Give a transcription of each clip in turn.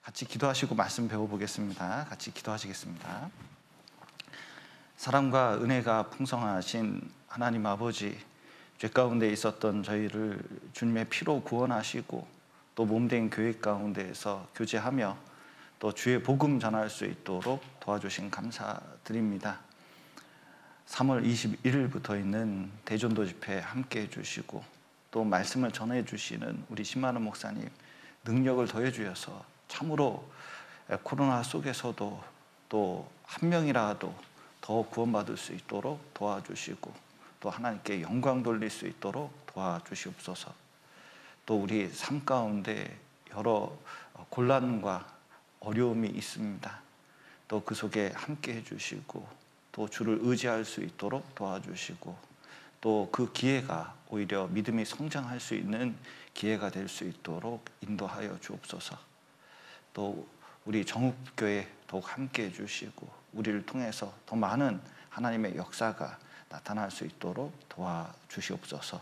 같이 기도하시고 말씀 배워보겠습니다. 같이 기도하시겠습니다. 사랑과 은혜가 풍성하신 하나님 아버지, 죄 가운데 있었던 저희를 주님의 피로 구원하시고 또 몸된 교회 가운데에서 교제하며 또 주의 복음 전할 수 있도록 도와주신 감사드립니다. 3월 21일부터 있는 대전도 집회 함께 해주시고 또 말씀을 전해주시는 우리 신만원 목사님 능력을 더해 주셔서 참으로 코로나 속에서도 또 한 명이라도 더 구원받을 수 있도록 도와주시고 또 하나님께 영광 돌릴 수 있도록 도와주시옵소서. 또 우리 삶 가운데 여러 곤란과 어려움이 있습니다. 또 그 속에 함께 해주시고 또 주를 의지할 수 있도록 도와주시고 또 그 기회가 오히려 믿음이 성장할 수 있는 기회가 될 수 있도록 인도하여 주옵소서. 또 우리 정읍교회 더욱 함께 해주시고 우리를 통해서 더 많은 하나님의 역사가 나타날 수 있도록 도와주시옵소서.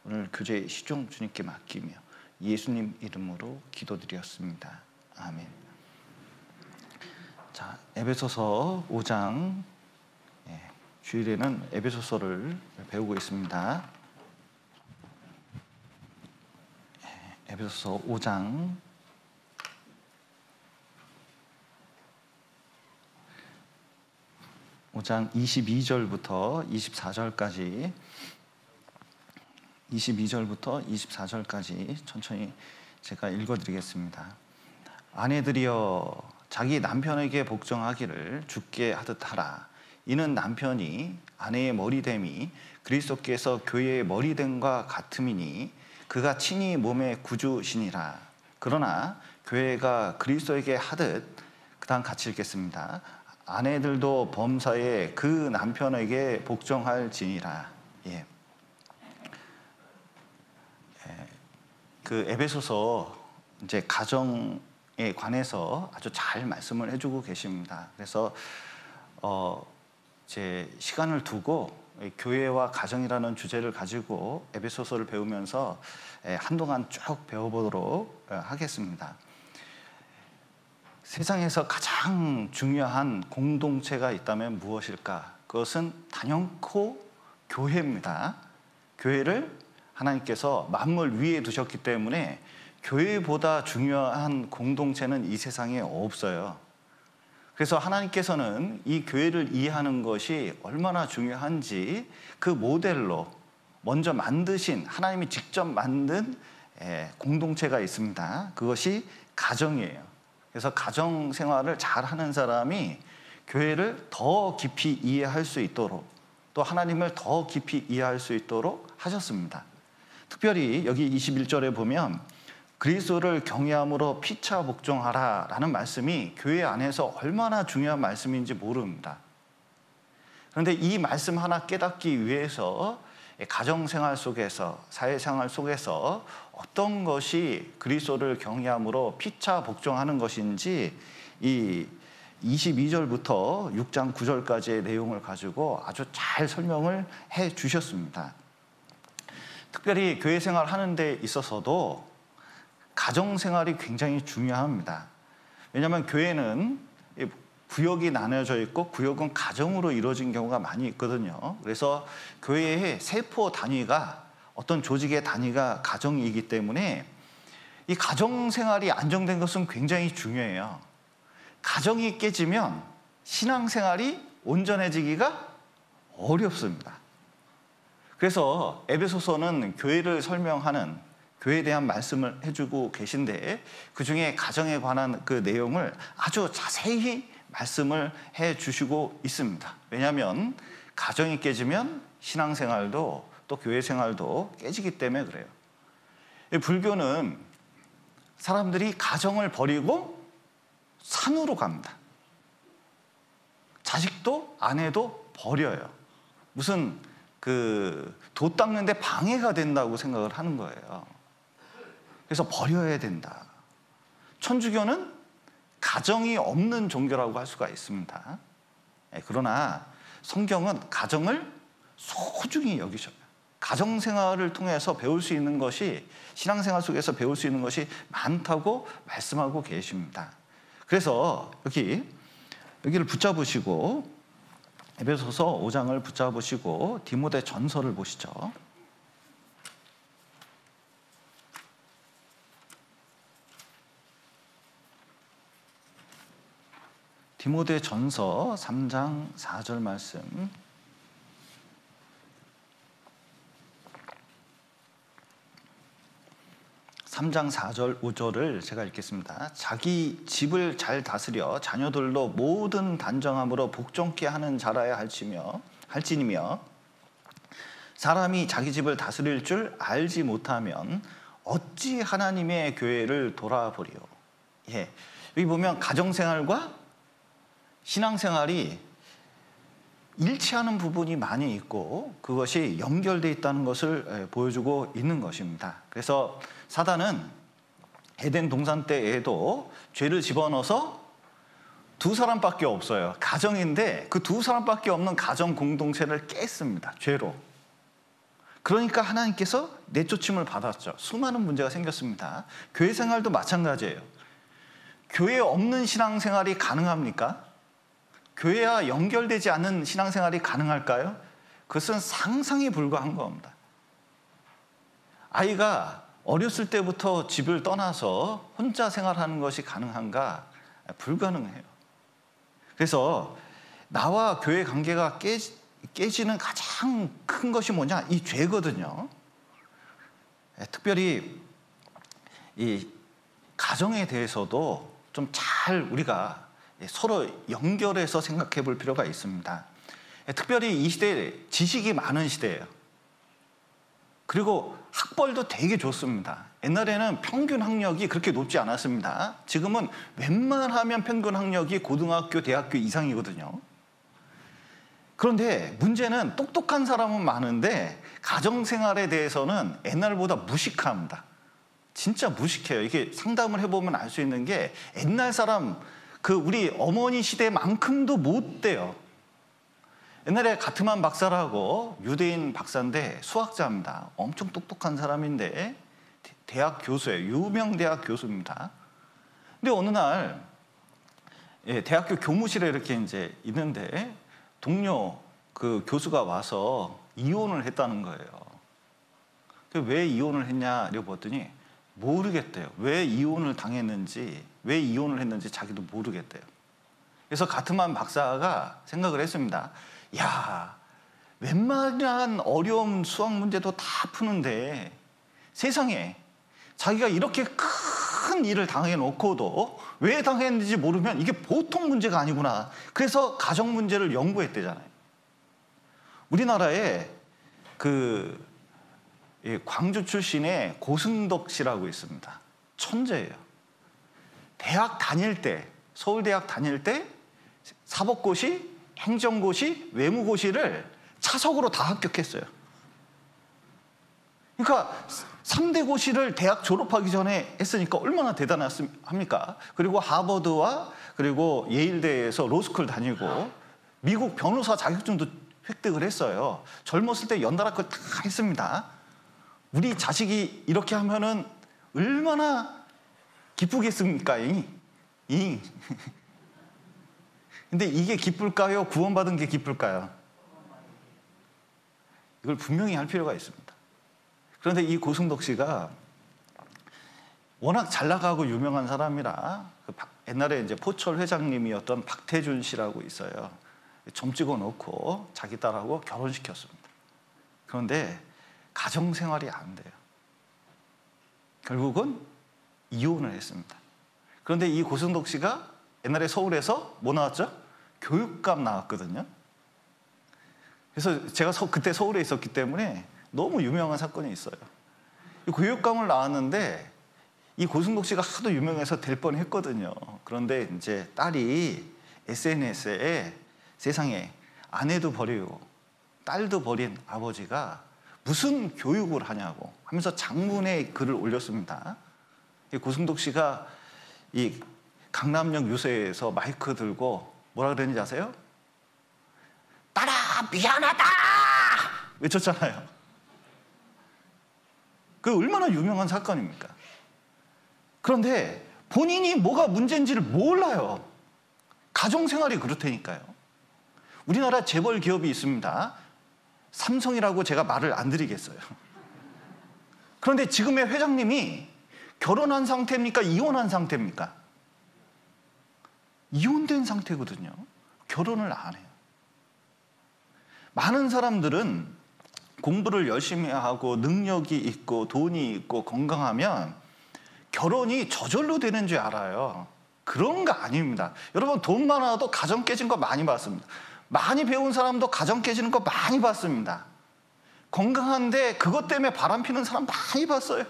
오늘 교제의 시종 주님께 맡기며 예수님 이름으로 기도드렸습니다. 아멘. 자, 에베소서 5장, 주일에는 에베소서를 배우고 있습니다. 에베소서 5장 22절부터 24절까지 천천히 제가 읽어드리겠습니다. 아내들이여 자기 남편에게 복종하기를 주께 하듯 하라. 이는 남편이 아내의 머리됨이 그리스도께서 교회의 머리됨과 같음이니 그가 친히 몸의 구주시니라. 그러나 교회가 그리스도에게 하듯, 그 다음 같이 읽겠습니다. 아내들도 범사에 그 남편에게 복종할지니라. 그 에베소서 이제 가정에 관해서 아주 잘 말씀을 해주고 계십니다. 그래서 제 시간을 두고 교회와 가정이라는 주제를 가지고 에베소서를 배우면서 한동안 쭉 배워보도록 하겠습니다. 세상에서 가장 중요한 공동체가 있다면 무엇일까? 그것은 단연코 교회입니다. 교회를 하나님께서 만물 위에 두셨기 때문에 교회보다 중요한 공동체는 이 세상에 없어요. 그래서 하나님께서는 이 교회를 이해하는 것이 얼마나 중요한지 그 모델로 먼저 만드신, 하나님이 직접 만든 공동체가 있습니다. 그것이 가정이에요. 그래서 가정 생활을 잘하는 사람이 교회를 더 깊이 이해할 수 있도록 또 하나님을 더 깊이 이해할 수 있도록 하셨습니다. 특별히 여기 21절에 보면 그리스도를 경외함으로 피차 복종하라 라는 말씀이 교회 안에서 얼마나 중요한 말씀인지 모릅니다. 그런데 이 말씀 하나 깨닫기 위해서 가정생활 속에서, 사회생활 속에서 어떤 것이 그리스도를 경외함으로 피차 복종하는 것인지 이 22절부터 6장 9절까지의 내용을 가지고 아주 잘 설명을 해 주셨습니다. 특별히 교회 생활 하는 데 있어서도 가정생활이 굉장히 중요합니다. 왜냐하면 교회는 구역이 나눠져 있고 구역은 가정으로 이루어진 경우가 많이 있거든요. 그래서 교회의 세포 단위가, 어떤 조직의 단위가 가정이기 때문에 이 가정생활이 안정된 것은 굉장히 중요해요. 가정이 깨지면 신앙생활이 온전해지기가 어렵습니다. 그래서 에베소서는 교회를 설명하는, 교회에 대한 말씀을 해주고 계신데 그 중에 가정에 관한 그 내용을 아주 자세히 말씀을 해주시고 있습니다. 왜냐하면 가정이 깨지면 신앙생활도 또 교회생활도 깨지기 때문에 그래요. 불교는 사람들이 가정을 버리고 산으로 갑니다. 자식도 아내도 버려요. 무슨 도 닦는데 방해가 된다고 생각을 하는 거예요. 그래서 버려야 된다. 천주교는 가정이 없는 종교라고 할 수가 있습니다. 그러나 성경은 가정을 소중히 여기셔요. 가정생활을 통해서 배울 수 있는 것이, 신앙생활 속에서 배울 수 있는 것이 많다고 말씀하고 계십니다. 그래서 여기를 붙잡으시고 에베소서 5장을 붙잡으시고 디모데 전서를 보시죠. 디모데 전서 3장 4절 말씀. 삼 장 4절 5절을 제가 읽겠습니다. 자기 집을 잘 다스려 자녀들로 모든 단정함으로 복종케 하는 자라야 할지니며 사람이 자기 집을 다스릴 줄 알지 못하면 어찌 하나님의 교회를 돌아보리요. 예, 여기 보면 가정생활과 신앙생활이 일치하는 부분이 많이 있고 그것이 연결되어 있다는 것을 보여주고 있는 것입니다. 그래서 사단은 에덴 동산 때에도 죄를 집어넣어서 두 사람밖에 없어요. 가정인데 그 두 사람밖에 없는 가정 공동체를 깼습니다. 죄로. 그러니까 하나님께서 내쫓임을 받았죠. 수많은 문제가 생겼습니다. 교회 생활도 마찬가지예요. 교회 없는 신앙생활이 가능합니까? 교회와 연결되지 않는 신앙생활이 가능할까요? 그것은 상상에 불과한 겁니다. 아이가 어렸을 때부터 집을 떠나서 혼자 생활하는 것이 가능한가? 불가능해요. 그래서 나와 교회 관계가 깨지는 가장 큰 것이 뭐냐? 이 죄거든요. 특별히 이 가정에 대해서도 좀 잘 우리가 서로 연결해서 생각해 볼 필요가 있습니다. 특별히 이 시대에 지식이 많은 시대예요. 그리고 학벌도 되게 좋습니다. 옛날에는 평균 학력이 그렇게 높지 않았습니다. 지금은 웬만하면 평균 학력이 고등학교, 대학교 이상이거든요. 그런데 문제는 똑똑한 사람은 많은데 가정생활에 대해서는 옛날보다 무식합니다. 진짜 무식해요. 이게 상담을 해보면 알 수 있는 게 옛날 사람 우리 어머니 시대만큼도 못 돼요. 옛날에 가트만 박사라고 유대인 박사인데 수학자입니다. 엄청 똑똑한 사람인데 대학 교수예요. 유명 대학 교수입니다. 근데 어느 날 대학교 교무실에 이렇게 이제 있는데 동료 그 교수가 와서 이혼을 했다는 거예요. 왜 이혼을 했냐 이러봤더니 모르겠대요. 왜 이혼을 당했는지, 왜 이혼을 했는지 자기도 모르겠대요. 그래서 가트만 박사가 생각을 했습니다. 야, 웬만한 어려운 수학 문제도 다 푸는데 세상에 자기가 이렇게 큰 일을 당해놓고도 왜 당했는지 모르면 이게 보통 문제가 아니구나. 그래서 가정 문제를 연구했대잖아요. 우리나라에 광주 출신의 고승덕 씨라고 있습니다. 천재예요. 대학 다닐 때, 서울대학 다닐 때 사법고시, 행정고시, 외무고시를 차석으로 다 합격했어요. 그러니까 3대 고시를 대학 졸업하기 전에 했으니까 얼마나 대단합니까? 그리고 하버드와 그리고 예일대에서 로스쿨 다니고 미국 변호사 자격증도 획득을 했어요. 젊었을 때 연달아 그걸 다 했습니다. 우리 자식이 이렇게 하면은 얼마나 기쁘겠습니까? 근데 이게 기쁠까요? 구원받은 게 기쁠까요? 이걸 분명히 할 필요가 있습니다. 그런데 이 고승덕 씨가 워낙 잘 나가고 유명한 사람이라 옛날에 이제 포철 회장님이었던 박태준 씨라고 있어요. 점 찍어 놓고 자기 딸하고 결혼시켰습니다. 그런데 가정생활이 안 돼요. 결국은 이혼을 했습니다. 그런데 이 고승덕 씨가 옛날에 서울에서 뭐 나왔죠? 교육감 나왔거든요. 그래서 제가 그때 서울에 있었기 때문에 너무 유명한 사건이 있어요. 이 교육감을 나왔는데 이 고승덕 씨가 하도 유명해서 될 뻔했거든요. 그런데 이제 딸이 SNS에 세상에 아내도 버리고 딸도 버린 아버지가 무슨 교육을 하냐고 하면서 장문의 글을 올렸습니다. 이 고승덕 씨가 이 강남역 유세에서 마이크 들고 뭐라 그랬는지 아세요? 딸아 미안하다 외쳤잖아요. 그 얼마나 유명한 사건입니까? 그런데 본인이 뭐가 문제인지를 몰라요. 가정생활이 그렇다니까요. 우리나라 재벌 기업이 있습니다. 삼성이라고 제가 말을 안 드리겠어요. 그런데 지금의 회장님이 결혼한 상태입니까? 이혼한 상태입니까? 이혼된 상태거든요. 결혼을 안 해요. 많은 사람들은 공부를 열심히 하고 능력이 있고 돈이 있고 건강하면 결혼이 저절로 되는 줄 알아요. 그런 거 아닙니다. 여러분, 돈 많아도 가정 깨진 거 많이 봤습니다. 많이 배운 사람도 가정 깨지는 거 많이 봤습니다. 건강한데 그것 때문에 바람 피는 사람 많이 봤어요.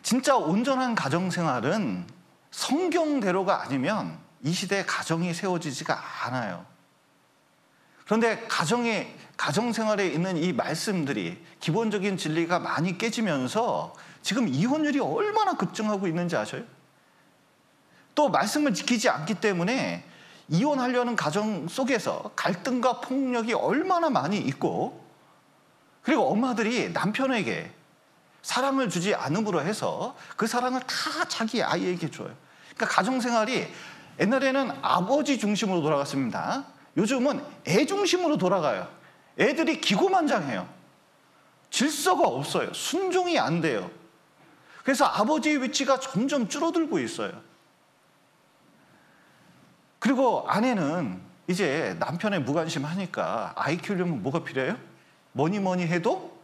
진짜 온전한 가정생활은 성경대로가 아니면 이 시대에 가정이 세워지지가 않아요. 그런데 가정생활에 있는 이 말씀들이, 기본적인 진리가 많이 깨지면서 지금 이혼율이 얼마나 급증하고 있는지 아셔요? 또 말씀을 지키지 않기 때문에 이혼하려는 가정 속에서 갈등과 폭력이 얼마나 많이 있고, 그리고 엄마들이 남편에게 사랑을 주지 않음으로 해서 그 사랑을 다 자기 아이에게 줘요. 그러니까 가정생활이 옛날에는 아버지 중심으로 돌아갔습니다. 요즘은 애 중심으로 돌아가요. 애들이 기고만장해요. 질서가 없어요. 순종이 안 돼요. 그래서 아버지의 위치가 점점 줄어들고 있어요. 그리고 아내는 이제 남편에 무관심하니까 아이 키우려면 뭐가 필요해요? 뭐니 해도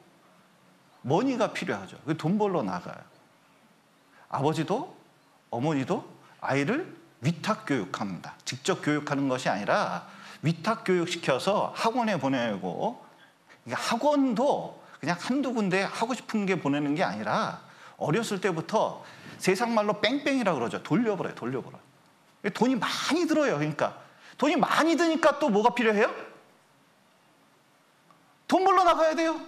머니가 필요하죠. 돈 벌러 나가요. 아버지도 어머니도 아이를 위탁 교육합니다. 직접 교육하는 것이 아니라 위탁 교육시켜서 학원에 보내고, 학원도 그냥 한두 군데 하고 싶은 게 보내는 게 아니라 어렸을 때부터 세상 말로 뺑뺑이라고 그러죠. 돌려버려요. 돈이 많이 들어요. 그러니까 돈이 많이 드니까 또 뭐가 필요해요? 돈 벌러 나가야 돼요.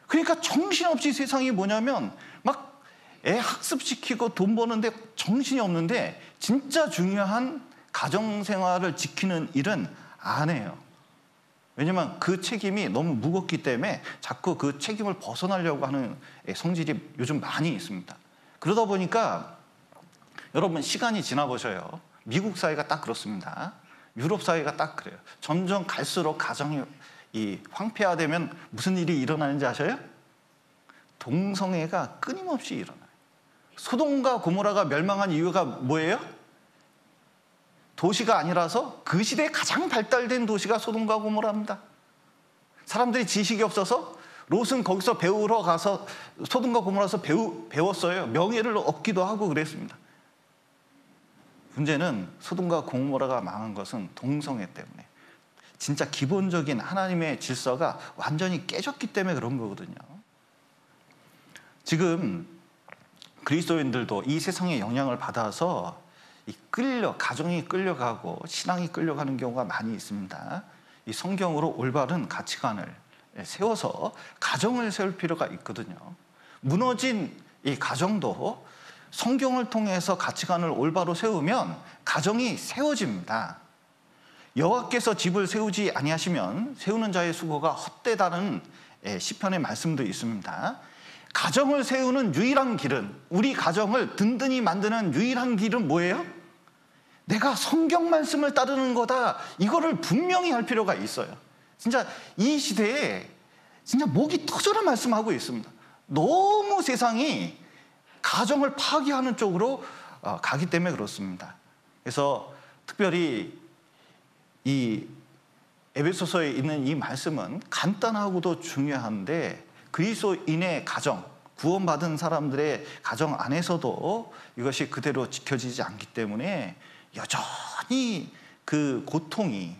그러니까 정신없이 세상이 뭐냐면 막 애 학습시키고 돈 버는데 정신이 없는데 진짜 중요한 가정생활을 지키는 일은 안 해요. 왜냐면 그 책임이 너무 무겁기 때문에 자꾸 그 책임을 벗어나려고 하는 성질이 요즘 많이 있습니다. 그러다 보니까 여러분, 시간이 지나보셔요. 미국 사회가 딱 그렇습니다. 유럽 사회가 딱 그래요. 점점 갈수록 가정이 황폐화되면 무슨 일이 일어나는지 아셔요? 동성애가 끊임없이 일어나요. 소돔과 고모라가 멸망한 이유가 뭐예요? 도시가 아니라서 그 시대에 가장 발달된 도시가 소돔과 고모라입니다. 사람들이 지식이 없어서 롯은 거기서 배우러 가서 소돔과 고모라에서 배웠어요. 명예를 얻기도 하고 그랬습니다. 문제는 소돔과 고모라가 망한 것은 동성애 때문에, 진짜 기본적인 하나님의 질서가 완전히 깨졌기 때문에 그런 거거든요. 지금 그리스도인들도 이 세상의 영향을 받아서 가정이 끌려가고 신앙이 끌려가는 경우가 많이 있습니다. 이 성경으로 올바른 가치관을 세워서 가정을 세울 필요가 있거든요. 무너진 이 가정도 성경을 통해서 가치관을 올바로 세우면 가정이 세워집니다. 여호와께서 집을 세우지 아니하시면 세우는 자의 수고가 헛되다는 시편의 말씀도 있습니다. 가정을 세우는 유일한 길은, 우리 가정을 든든히 만드는 유일한 길은 뭐예요? 내가 성경 말씀을 따르는 거다. 이거를 분명히 할 필요가 있어요. 진짜 이 시대에 진짜 목이 터져라 말씀하고 있습니다. 너무 세상이 가정을 파괴하는 쪽으로 가기 때문에 그렇습니다. 그래서 특별히 이 에베소서에 있는 이 말씀은 간단하고도 중요한데, 그리스도인의 가정, 구원받은 사람들의 가정 안에서도 이것이 그대로 지켜지지 않기 때문에 여전히 그 고통이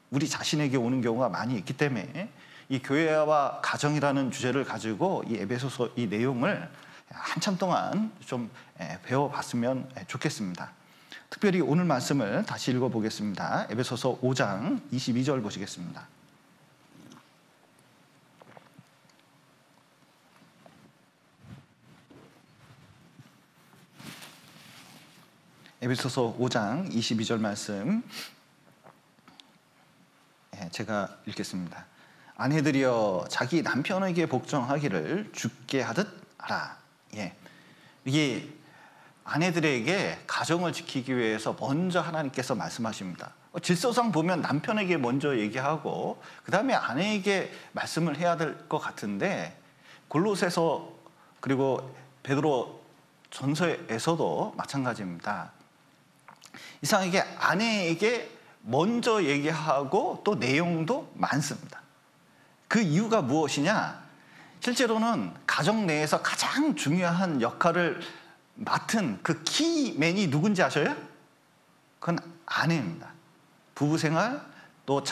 우리 자신에게 오는 경우가 많이 있기 때문에 이 교회와 가정이라는 주제를 가지고 이 에베소서 이 내용을 한참 동안 좀 배워봤으면 좋겠습니다. 특별히 오늘 말씀을 다시 읽어보겠습니다. 에베소서 5장 22절 보시겠습니다. 에베소서 5장 22절 말씀 제가 읽겠습니다. 아내들이여 자기 남편에게 복종하기를 주께 하듯 하라. 예, 이게 아내들에게 가정을 지키기 위해서 먼저 하나님께서 말씀하십니다. 질서상 보면 남편에게 먼저 얘기하고 그 다음에 아내에게 말씀을 해야 될 것 같은데, 골로새서 그리고 베드로 전서에서도 마찬가지입니다. 이상하게 아내에게 먼저 얘기하고 또 내용도 많습니다. 그 이유가 무엇이냐? 실제로는 가정 내에서 가장 중요한 역할을 맡은 그 키맨이 누군지 아셔요? 그건 아내입니다. 부부생활, 또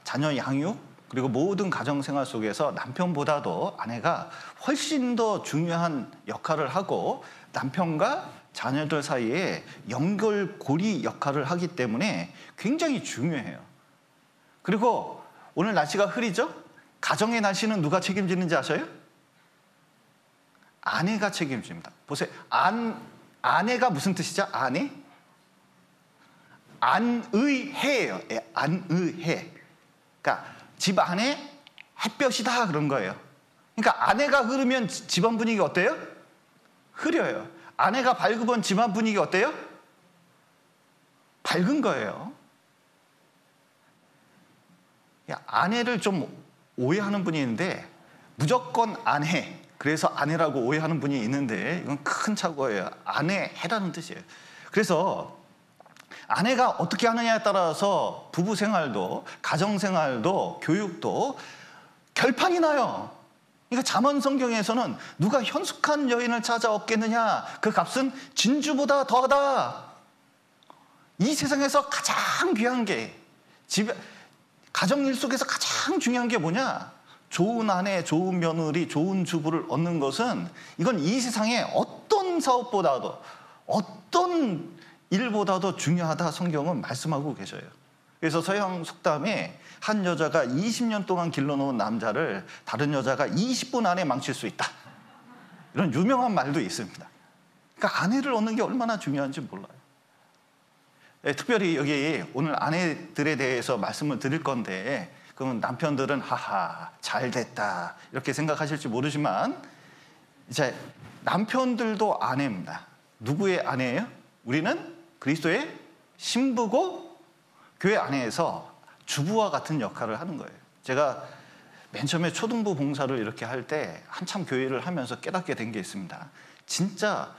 자녀 양육, 그리고 모든 가정생활 속에서 남편보다도 아내가 훨씬 더 중요한 역할을 하고 남편과 자녀들 사이에 연결고리 역할을 하기 때문에 굉장히 중요해요. 그리고 오늘 날씨가 흐리죠? 가정의 날씨는 누가 책임지는지 아셔요? 아내가 책임집니다. 보세요. 아내가 무슨 뜻이죠? 아내? 안의해예요. 예, 안의해. 그러니까 집 안에 햇볕이다 그런 거예요. 그러니까 아내가 흐르면 집안 분위기 어때요? 흐려요. 아내가 밝으면 집안 분위기 어때요? 밝은 거예요. 아내를 좀 오해하는 분이 있는데, 무조건 아내, 그래서 아내라고 오해하는 분이 있는데 이건 큰 착오예요. 아내해라는 뜻이에요. 그래서 아내가 어떻게 하느냐에 따라서 부부 생활도 가정생활도 교육도 결판이 나요. 그러니까 잠언 성경에서는 누가 현숙한 여인을 찾아 얻겠느냐, 그 값은 진주보다 더하다. 이 세상에서 가장 귀한 게, 가정일 속에서 가장 중요한 게 뭐냐? 좋은 아내, 좋은 며느리, 좋은 주부를 얻는 것은, 이건 이 세상에 어떤 사업보다도 어떤 일보다도 중요하다 성경은 말씀하고 계셔요. 그래서 서양 속담에 한 여자가 20년 동안 길러놓은 남자를 다른 여자가 20분 안에 망칠 수 있다, 이런 유명한 말도 있습니다. 그러니까 아내를 얻는 게 얼마나 중요한지 몰라요. 네, 특별히 여기 오늘 아내들에 대해서 말씀을 드릴 건데, 그러면 남편들은 하하 잘 됐다 이렇게 생각하실지 모르지만, 이제 남편들도 아내입니다. 누구의 아내예요? 우리는 그리스도의 신부고 교회 안에서 주부와 같은 역할을 하는 거예요. 제가 맨 처음에 초등부 봉사를 이렇게 할 때 한참 교회를 하면서 깨닫게 된 게 있습니다. 진짜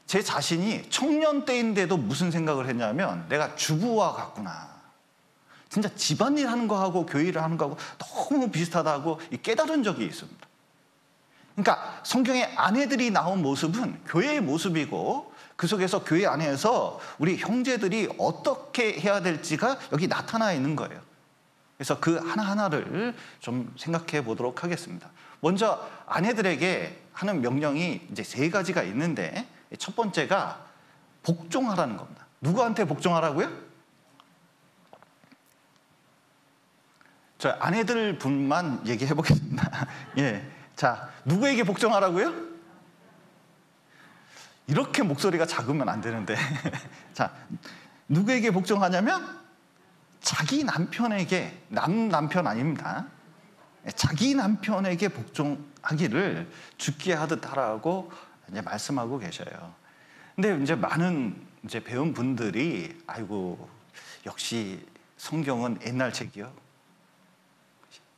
제 자신이 청년 때인데도 무슨 생각을 했냐면, 내가 주부와 같구나. 진짜 집안일 하는 거하고 교회를 하는 거하고 너무 비슷하다고 깨달은 적이 있습니다. 그러니까 성경에 아내들이 나온 모습은 교회의 모습이고, 그 속에서 교회 안에서 우리 형제들이 어떻게 해야 될지가 여기 나타나 있는 거예요. 그래서 그 하나하나를 좀 생각해 보도록 하겠습니다. 먼저 아내들에게 하는 명령이 이제 3가지가 있는데, 첫 번째가 복종하라는 겁니다. 누구한테 복종하라고요? 저 아내들 분만 얘기해 보겠습니다. 예. 자, 누구에게 복종하라고요? 이렇게 목소리가 작으면 안 되는데. 자, 누구에게 복종하냐면 자기 남편에게, 남편 아닙니다. 자기 남편에게 복종하기를 죽게 하듯 하라고 이제 말씀하고 계셔요. 근데 이제 많은 이제 배운 분들이, 아이고 역시 성경은 옛날 책이요,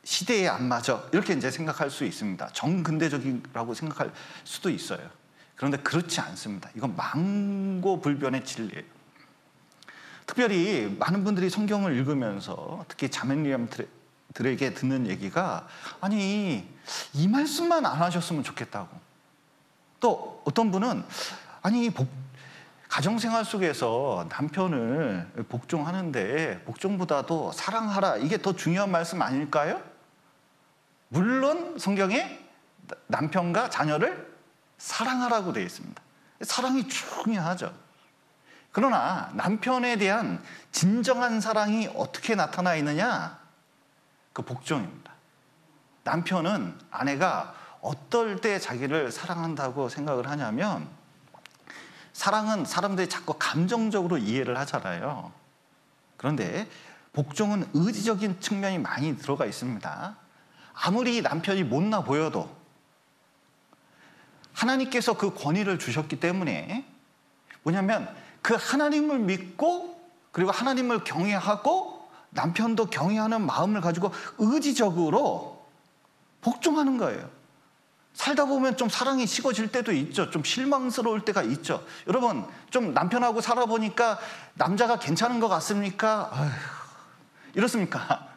시대에 안 맞아, 이렇게 이제 생각할 수 있습니다. 정근대적이라고 생각할 수도 있어요. 그런데 그렇지 않습니다. 이건 망고불변의 진리예요. 특별히 많은 분들이 성경을 읽으면서 특히 자매님들에게 듣는 얘기가, 아니 이 말씀만 안 하셨으면 좋겠다고. 또 어떤 분은 아니 가정생활 속에서 남편을 복종하는데 복종보다도 사랑하라, 이게 더 중요한 말씀 아닐까요? 물론 성경에 남편과 자녀를 사랑하라고 되어 있습니다. 사랑이 중요하죠. 그러나 남편에 대한 진정한 사랑이 어떻게 나타나 있느냐? 그 복종입니다. 남편은 아내가 어떨 때 자기를 사랑한다고 생각을 하냐면, 사랑은 사람들이 자꾸 감정적으로 이해를 하잖아요. 그런데 복종은 의지적인 측면이 많이 들어가 있습니다. 아무리 남편이 못나 보여도 하나님께서 그 권위를 주셨기 때문에 뭐냐면 그 하나님을 믿고 그리고 하나님을 경외하고 남편도 경외하는 마음을 가지고 의지적으로 복종하는 거예요. 살다 보면 좀 사랑이 식어질 때도 있죠. 좀 실망스러울 때가 있죠. 여러분, 좀 남편하고 살아보니까 남자가 괜찮은 것 같습니까? 아휴, 이렇습니까?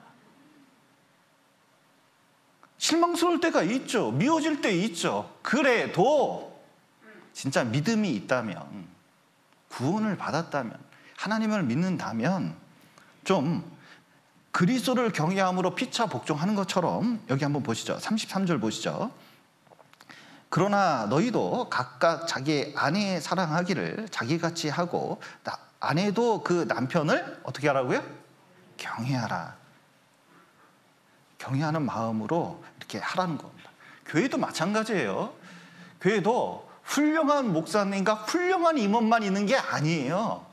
실망스러울 때가 있죠. 미워질 때 있죠. 그래도 진짜 믿음이 있다면, 구원을 받았다면, 하나님을 믿는다면 좀 그리스도를 경외함으로 피차 복종하는 것처럼, 여기 한번 보시죠. 33절 보시죠. 그러나 너희도 각각 자기의 아내 사랑하기를 자기같이 하고 아내도 그 남편을 어떻게 하라고요? 경외하라. 경외하는 마음으로 이렇게 하라는 겁니다. 교회도 마찬가지예요. 교회도 훌륭한 목사님과 훌륭한 임원만 있는 게 아니에요.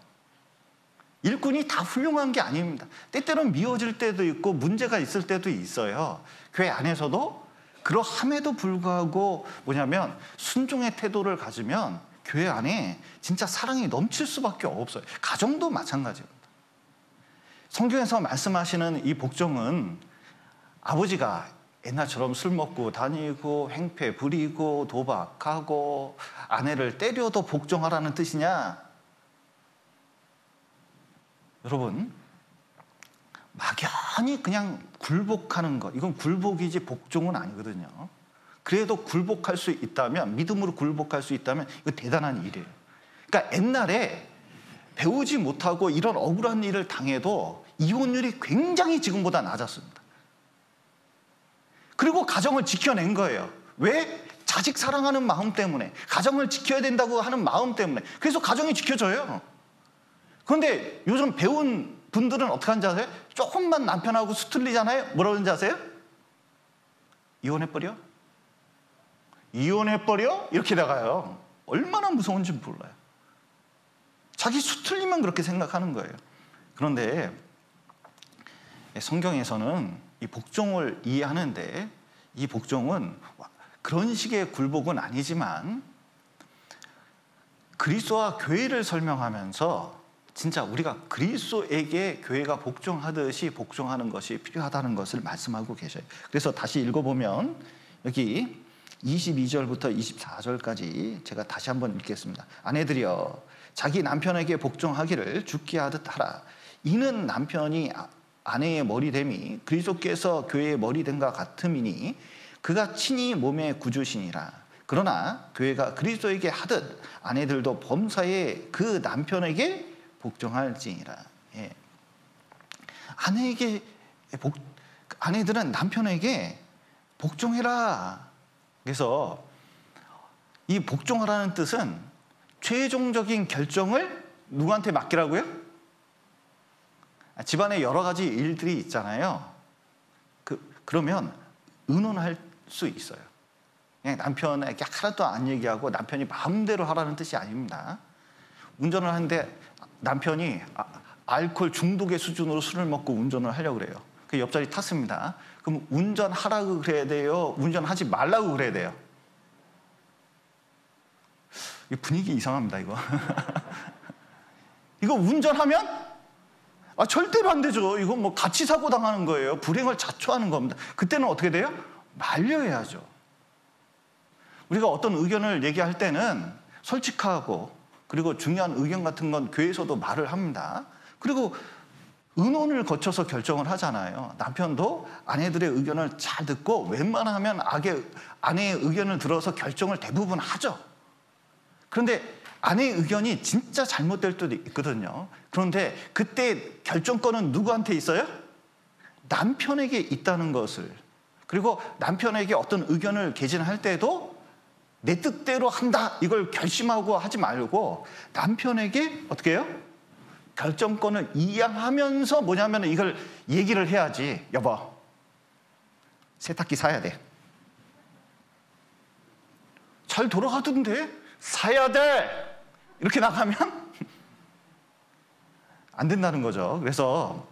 일꾼이 다 훌륭한 게 아닙니다. 때때로는 미워질 때도 있고 문제가 있을 때도 있어요. 교회 안에서도 그러함에도 불구하고 뭐냐면 순종의 태도를 가지면 교회 안에 진짜 사랑이 넘칠 수밖에 없어요. 가정도 마찬가지입니다. 성경에서 말씀하시는 이 복종은 아버지가 옛날처럼 술 먹고 다니고 행패 부리고 도박하고 아내를 때려도 복종하라는 뜻이냐? 여러분, 막연히 그냥 굴복하는 것, 이건 굴복이지 복종은 아니거든요. 그래도 굴복할 수 있다면, 믿음으로 굴복할 수 있다면 이거 대단한 일이에요. 그러니까 옛날에 배우지 못하고 이런 억울한 일을 당해도 이혼율이 굉장히 지금보다 낮았습니다. 그리고 가정을 지켜낸 거예요. 왜? 자식 사랑하는 마음 때문에, 가정을 지켜야 된다고 하는 마음 때문에. 그래서 가정이 지켜져요. 그런데 요즘 배운 분들은 어떻게 하는지 아세요? 조금만 남편하고 수틀리잖아요. 뭐라고 하는지 아세요? 이혼해버려? 이혼해버려? 이렇게 나가요. 얼마나 무서운지 몰라요. 자기 수틀리면 그렇게 생각하는 거예요. 그런데 성경에서는 이 복종을 이해하는데, 이 복종은 그런 식의 굴복은 아니지만 그리스도와 교회를 설명하면서 진짜 우리가 그리스도에게 교회가 복종하듯이 복종하는 것이 필요하다는 것을 말씀하고 계셔요. 그래서 다시 읽어보면 여기 22절부터 24절까지 제가 다시 한번 읽겠습니다. 아내들이여 자기 남편에게 복종하기를 죽게 하듯 하라. 이는 남편이 아내의 머리됨이 그리스도께서 교회의 머리됨과 같음이니 그가 친히 몸의 구주시니라. 그러나 교회가 그리스도에게 하듯 아내들도 범사에 그 남편에게 복종할지니라. 예. 아내들은 남편에게 복종해라. 그래서 이 복종하라는 뜻은 최종적인 결정을 누구한테 맡기라고요? 집안에 여러 가지 일들이 있잖아요. 그러면 의논할 수 있어요. 그냥 남편에게 하나도 안 얘기하고 남편이 마음대로 하라는 뜻이 아닙니다. 운전을 하는데 남편이 알코올 중독의 수준으로 술을 먹고 운전을 하려고 그래요. 그 옆자리 탔습니다. 그럼 운전하라고 그래야 돼요? 운전하지 말라고 그래야 돼요? 이 분위기 이상합니다, 이거. 이거 운전하면? 절대로 안 되죠. 이건 뭐 같이 사고 당하는 거예요. 불행을 자초하는 겁니다. 그때는 어떻게 돼요? 말려야죠. 우리가 어떤 의견을 얘기할 때는 솔직하고 그리고 중요한 의견 같은 건 교회에서도 말을 합니다. 그리고 의논을 거쳐서 결정을 하잖아요. 남편도 아내들의 의견을 잘 듣고 웬만하면 아내의 의견을 들어서 결정을 대부분 하죠. 그런데 아내의 의견이 진짜 잘못될 때도 있거든요. 그런데 그때 결정권은 누구한테 있어요? 남편에게 있다는 것을. 그리고 남편에게 어떤 의견을 개진할 때도 내 뜻대로 한다 이걸 결심하고 하지 말고 남편에게 어떻게 해요? 결정권을 이양하면서 뭐냐면 이걸 얘기를 해야지. 여보, 세탁기 사야 돼. 잘 돌아가던데 사야 돼. 이렇게 나가면 안 된다는 거죠. 그래서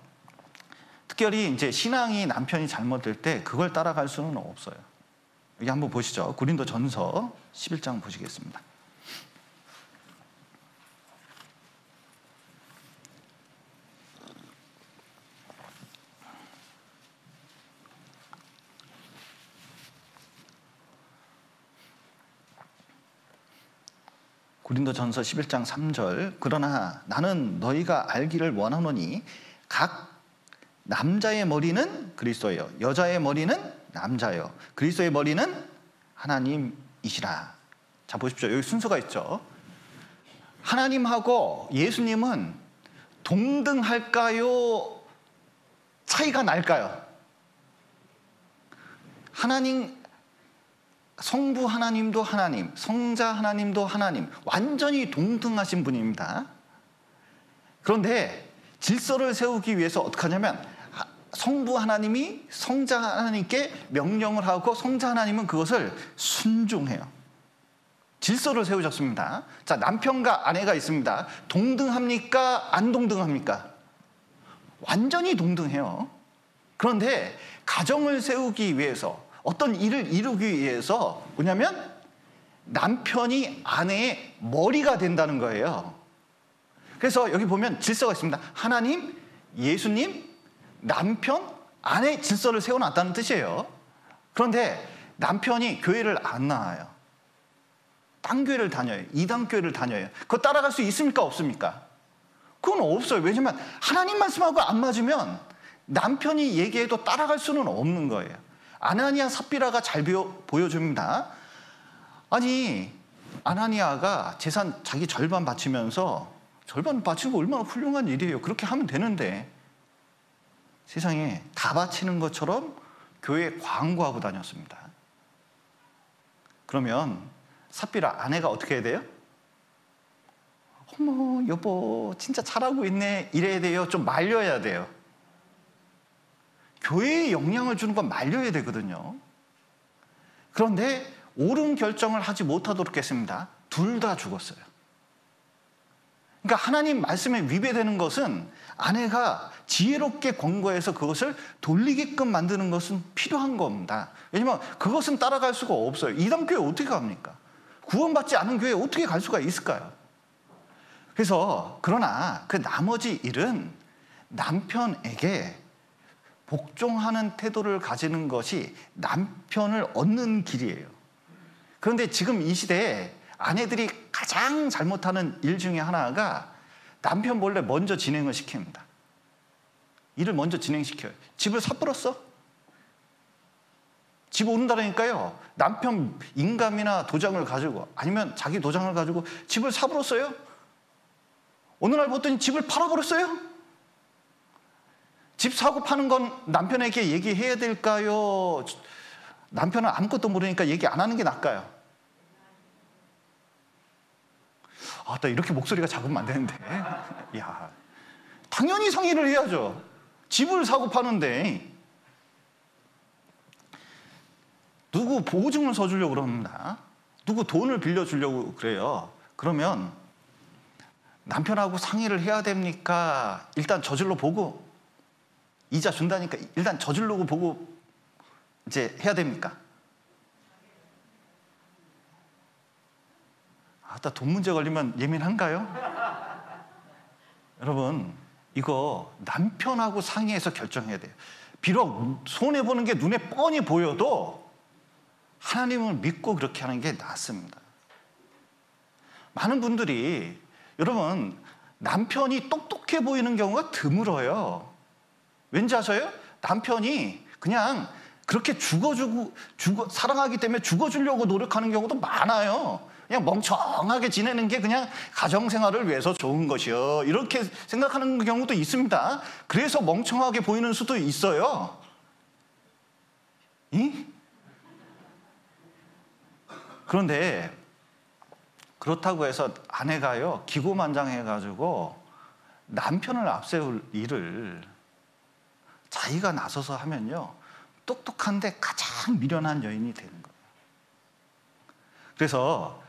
특별히 이제 신앙이 남편이 잘못될 때 그걸 따라갈 수는 없어요. 여기 한번 보시죠. 고린도전서 11장 보시겠습니다. 고린도전서 11장 3절 그러나 나는 너희가 알기를 원하노니 각 남자의 머리는 그리스도예요. 여자의 머리는 남자예요. 그리스도의 머리는 하나님이시라. 자 보십시오. 여기 순서가 있죠. 하나님하고 예수님은 동등할까요? 차이가 날까요? 하나님 성부 하나님도 하나님, 성자 하나님도 하나님, 완전히 동등하신 분입니다. 그런데 질서를 세우기 위해서 어떻게 하냐면 성부 하나님이 성자 하나님께 명령을 하고 성자 하나님은 그것을 순종해요. 질서를 세우셨습니다. 자, 남편과 아내가 있습니다. 동등합니까? 안 동등합니까? 완전히 동등해요. 그런데 가정을 세우기 위해서 어떤 일을 이루기 위해서 뭐냐면 남편이 아내의 머리가 된다는 거예요. 그래서 여기 보면 질서가 있습니다. 하나님, 예수님, 남편, 아내 질서를 세워놨다는 뜻이에요. 그런데 남편이 교회를 안 나와요. 딴 교회를 다녀요. 이단 교회를 다녀요. 그거 따라갈 수 있습니까? 없습니까? 그건 없어요. 왜냐면 하나님 말씀하고 안 맞으면 남편이 얘기해도 따라갈 수는 없는 거예요. 아나니아 삽비라가 잘 보여줍니다. 아니 아나니아가 재산 자기 절반 바치면서 절반 바치는 거 얼마나 훌륭한 일이에요. 그렇게 하면 되는데 세상에 다 바치는 것처럼 교회에 광고하고 다녔습니다. 그러면 삽비라 아내가 어떻게 해야 돼요? 어머 여보 진짜 잘하고 있네 이래야 돼요? 좀 말려야 돼요? 교회에 영향을 주는 건 말려야 되거든요. 그런데 옳은 결정을 하지 못하도록 했습니다. 둘 다 죽었어요. 그러니까 하나님 말씀에 위배되는 것은 아내가 지혜롭게 권고해서 그것을 돌리게끔 만드는 것은 필요한 겁니다. 왜냐하면 그것은 따라갈 수가 없어요. 이단 교회 어떻게 갑니까? 구원받지 않은 교회에 어떻게 갈 수가 있을까요? 그래서 그러나 그 나머지 일은 남편에게 복종하는 태도를 가지는 것이 남편을 얻는 길이에요. 그런데 지금 이 시대에 아내들이 가장 잘못하는 일 중에 하나가 남편 몰래 먼저 진행을 시킵니다. 일을 먼저 진행시켜요. 집을 삽불었어? 집 오는다니까요. 남편 인감이나 도장을 가지고 아니면 자기 도장을 가지고 집을 사불었어요? 어느 날 봤더니 집을 팔아버렸어요? 집 사고 파는 건 남편에게 얘기해야 될까요? 남편은 아무것도 모르니까 얘기 안 하는 게 나을까요? 아, 나 이렇게 목소리가 작으면 안 되는데. 야, 당연히 상의를 해야죠. 집을 사고 파는데 누구 보증을 서주려고 그럽니다. 누구 돈을 빌려주려고 그래요. 그러면 남편하고 상의를 해야 됩니까? 일단 저질러 보고 이자 준다니까 일단 저질러고 보고 이제 해야 됩니까? 아따 돈 문제 걸리면 예민한가요? 여러분 이거 남편하고 상의해서 결정해야 돼요. 비록 손해보는 게 눈에 뻔히 보여도 하나님을 믿고 그렇게 하는 게 낫습니다. 많은 분들이 여러분 남편이 똑똑해 보이는 경우가 드물어요. 왠지 아세요? 남편이 그냥 그렇게 사랑하기 때문에 죽어주려고 노력하는 경우도 많아요. 그냥 멍청하게 지내는 게 그냥 가정생활을 위해서 좋은 것이요. 이렇게 생각하는 경우도 있습니다. 그래서 멍청하게 보이는 수도 있어요. 그런데 그렇다고 해서 아내가요 기고만장해가지고 남편을 앞세울 일을 자기가 나서서 하면요 똑똑한데 가장 미련한 여인이 되는 거예요. 그래서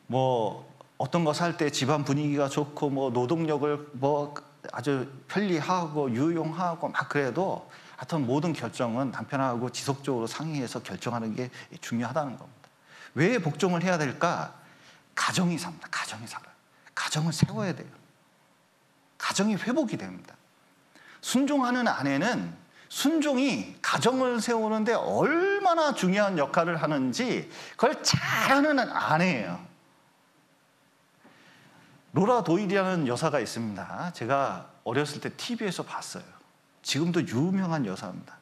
뭐 어떤 거 살 때 집안 분위기가 좋고 뭐 노동력을 뭐 아주 편리하고 유용하고 막 그래도 하여튼 모든 결정은 남편하고 지속적으로 상의해서 결정하는 게 중요하다는 겁니다. 왜 복종을 해야 될까? 가정이 삽니다. 가정이 살아요. 가정을 세워야 돼요. 가정이 회복이 됩니다. 순종하는 아내는 순종이 가정을 세우는데 얼마나 중요한 역할을 하는지 그걸 잘하는 아내예요. 로라 도일이라는 여사가 있습니다. 제가 어렸을 때 TV에서 봤어요. 지금도 유명한 여사입니다.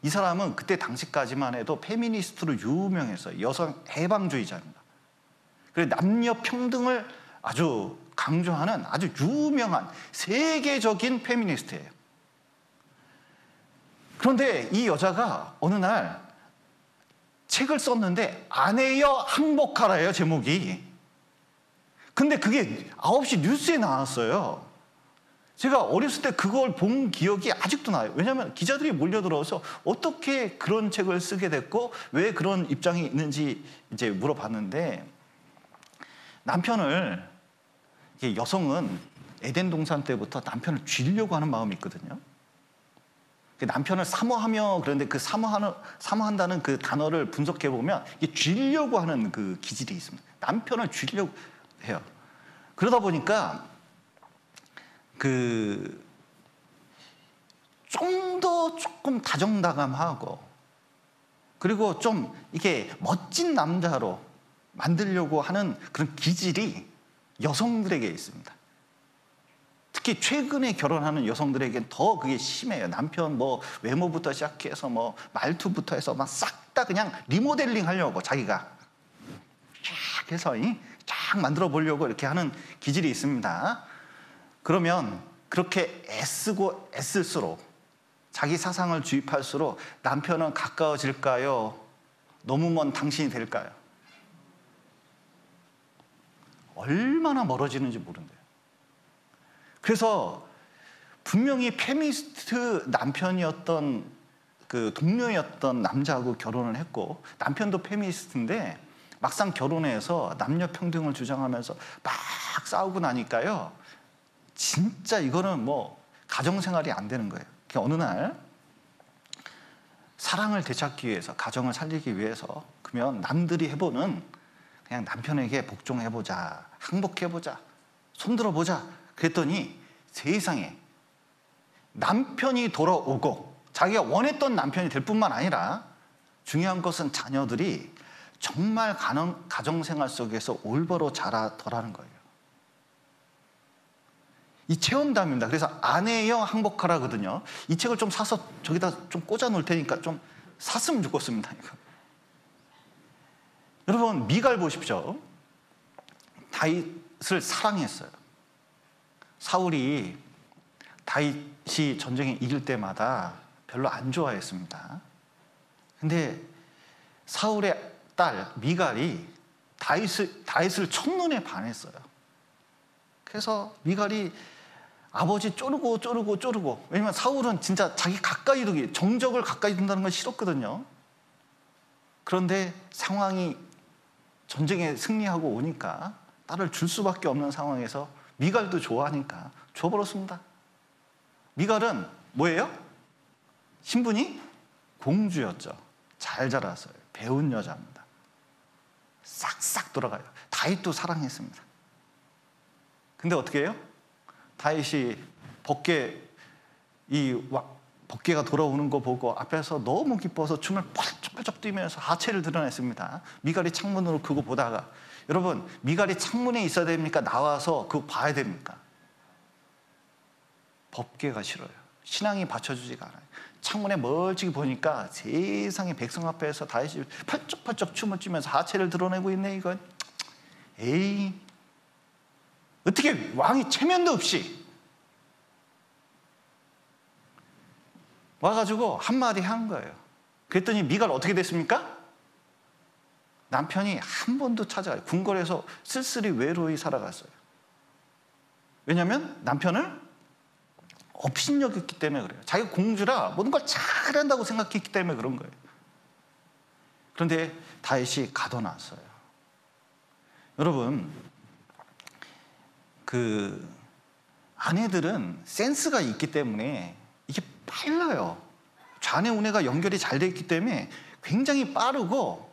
이 사람은 그때 당시까지만 해도 페미니스트로 유명해서 여성 해방주의자입니다. 그리고 남녀 평등을 아주 강조하는 아주 유명한 세계적인 페미니스트예요. 그런데 이 여자가 어느 날 책을 썼는데 아내여 항복하라예요, 제목이. 근데 그게 9시 뉴스에 나왔어요. 제가 어렸을 때 그걸 본 기억이 아직도 나요. 왜냐하면 기자들이 몰려들어서 어떻게 그런 책을 쓰게 됐고 왜 그런 입장이 있는지 이제 물어봤는데, 남편을, 여성은 에덴 동산 때부터 남편을 쥐려고 하는 마음이 있거든요. 남편을 사모하며, 그런데 그 사모한다는 그 단어를 분석해 보면 이게 쥐려고 하는 그 기질이 있습니다. 남편을 쥐려고 해요. 그러다 보니까 좀 더 조금 다정다감하고, 그리고 좀 이게 멋진 남자로 만들려고 하는 그런 기질이 여성들에게 있습니다. 특히 최근에 결혼하는 여성들에겐 더 그게 심해요. 남편 뭐 외모부터 시작해서 뭐 말투부터 해서 막 싹 다 그냥 리모델링 하려고 자기가 쫙 해서 쫙 만들어 보려고 이렇게 하는 기질이 있습니다. 그러면 그렇게 애쓰고 애쓸수록, 자기 사상을 주입할수록 남편은 가까워질까요? 너무 먼 당신이 될까요? 얼마나 멀어지는지 모른대요. 그래서 분명히 페미니스트 남편이었던 그 동료였던 남자하고 결혼을 했고, 남편도 페미니스트인데 막상 결혼해서 남녀 평등을 주장하면서 막 싸우고 나니까요, 진짜 이거는 뭐 가정생활이 안 되는 거예요. 어느 날 사랑을 되찾기 위해서, 가정을 살리기 위해서, 그러면 남들이 해보는 그냥 남편에게 복종해보자, 항복해보자, 손들어보자 그랬더니 세상에 남편이 돌아오고, 자기가 원했던 남편이 될 뿐만 아니라 중요한 것은 자녀들이 정말 가정생활 속에서 올바로 자라더라는 거예요. 이 체험담입니다. 그래서 아내여 항복하라거든요. 이 책을 좀 사서 저기다 좀 꽂아 놓을 테니까 좀 샀으면 좋겠습니다. 이거. 여러분, 미갈 보십시오. 다윗을 사랑했어요. 사울이 다윗이 전쟁에 이길 때마다 별로 안 좋아했습니다. 근데 사울의 딸 미갈이 다윗을 첫눈에 반했어요. 그래서 미갈이 아버지 쪼르고, 왜냐면 사울은 진짜 자기 가까이 두기, 정적을 가까이 둔다는 건 싫었거든요. 그런데 상황이 전쟁에 승리하고 오니까 딸을 줄 수밖에 없는 상황에서 미갈도 좋아하니까 줘버렸습니다. 미갈은 뭐예요? 신분이 공주였죠. 잘 자랐어요. 배운 여자입니다. 싹싹 돌아가요. 다윗도 사랑했습니다. 근데 어떻게 해요? 다윗이 벗개가 돌아오는 거 보고 앞에서 너무 기뻐서 춤을 펄쩍펄쩍 뛰면서 하체를 드러냈습니다. 미갈이 창문으로 그거 보다가, 여러분, 미갈이 창문에 있어야 됩니까? 나와서 그거 봐야 됩니까? 법궤가 싫어요. 신앙이 받쳐주지가 않아요. 창문에 멀찍이 보니까 세상에 백성 앞에서 다윗이 펄쩍펄쩍 춤을 추면서 하체를 드러내고 있네. 이건 에이, 어떻게 왕이 체면도 없이 와가지고 한마디 한 거예요. 그랬더니 미갈 어떻게 됐습니까? 남편이 한 번도 찾아가요. 궁궐에서 쓸쓸히 외로이 살아갔어요. 왜냐하면 남편을 업신여겼기 때문에 그래요. 자기가 공주라 모든 걸 잘한다고 생각했기 때문에 그런 거예요. 그런데 다윗이 가둬놨어요. 여러분, 아내들은 센스가 있기 때문에 이게 빨라요. 좌뇌 우뇌가 연결이 잘 돼 있기 때문에 굉장히 빠르고,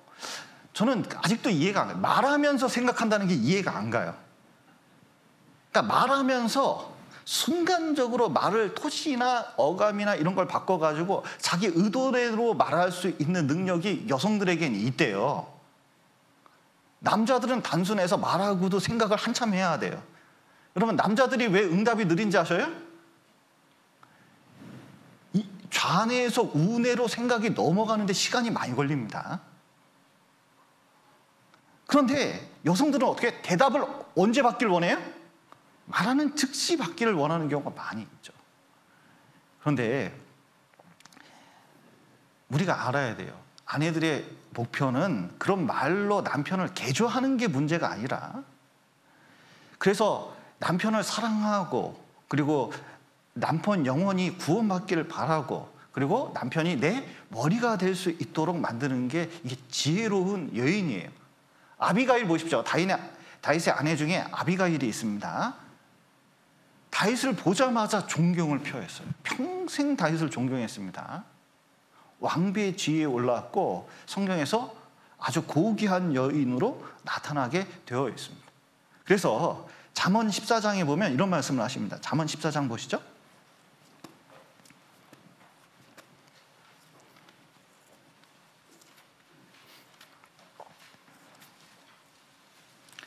저는 아직도 이해가 안 가요. 말하면서 생각한다는 게 이해가 안 가요. 그러니까 말하면서 순간적으로 말을 토시나 어감이나 이런 걸 바꿔가지고 자기 의도대로 말할 수 있는 능력이 여성들에게는 있대요. 남자들은 단순해서 말하고도 생각을 한참 해야 돼요. 여러분, 남자들이 왜 응답이 느린지 아셔요? 이 좌뇌에서 우뇌로 생각이 넘어가는데 시간이 많이 걸립니다. 그런데 여성들은 어떻게 대답을 언제 받길 원해요? 말하는 즉시 받기를 원하는 경우가 많이 있죠. 그런데 우리가 알아야 돼요. 아내들의 목표는 그런 말로 남편을 개조하는 게 문제가 아니라, 그래서 남편을 사랑하고, 그리고 남편 영혼이 구원받기를 바라고, 그리고 남편이 내 머리가 될 수 있도록 만드는 게 이게 지혜로운 여인이에요. 아비가일 보십시오. 다윗의 아내 중에 아비가일이 있습니다. 다윗을 보자마자 존경을 표했어요. 평생 다윗을 존경했습니다. 왕비의 지위에 올라왔고 성경에서 아주 고귀한 여인으로 나타나게 되어 있습니다. 그래서 잠언 14장에 보면 이런 말씀을 하십니다. 잠언 14장 보시죠.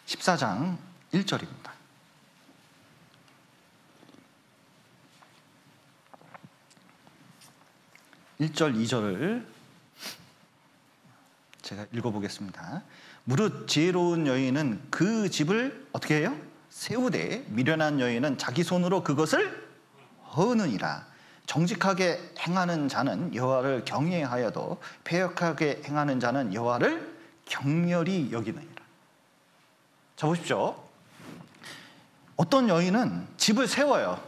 14장 1절입니다. (1절) (2절을) 제가 읽어보겠습니다. 무릇 지혜로운 여인은 그 집을 어떻게 해요? 세우되 미련한 여인은 자기 손으로 그것을 허느니라. 정직하게 행하는 자는 여호와를 경외하여도 패역하게 행하는 자는 여호와를 경멸히 여기느니라. 자, 보십시오. 어떤 여인은 집을 세워요.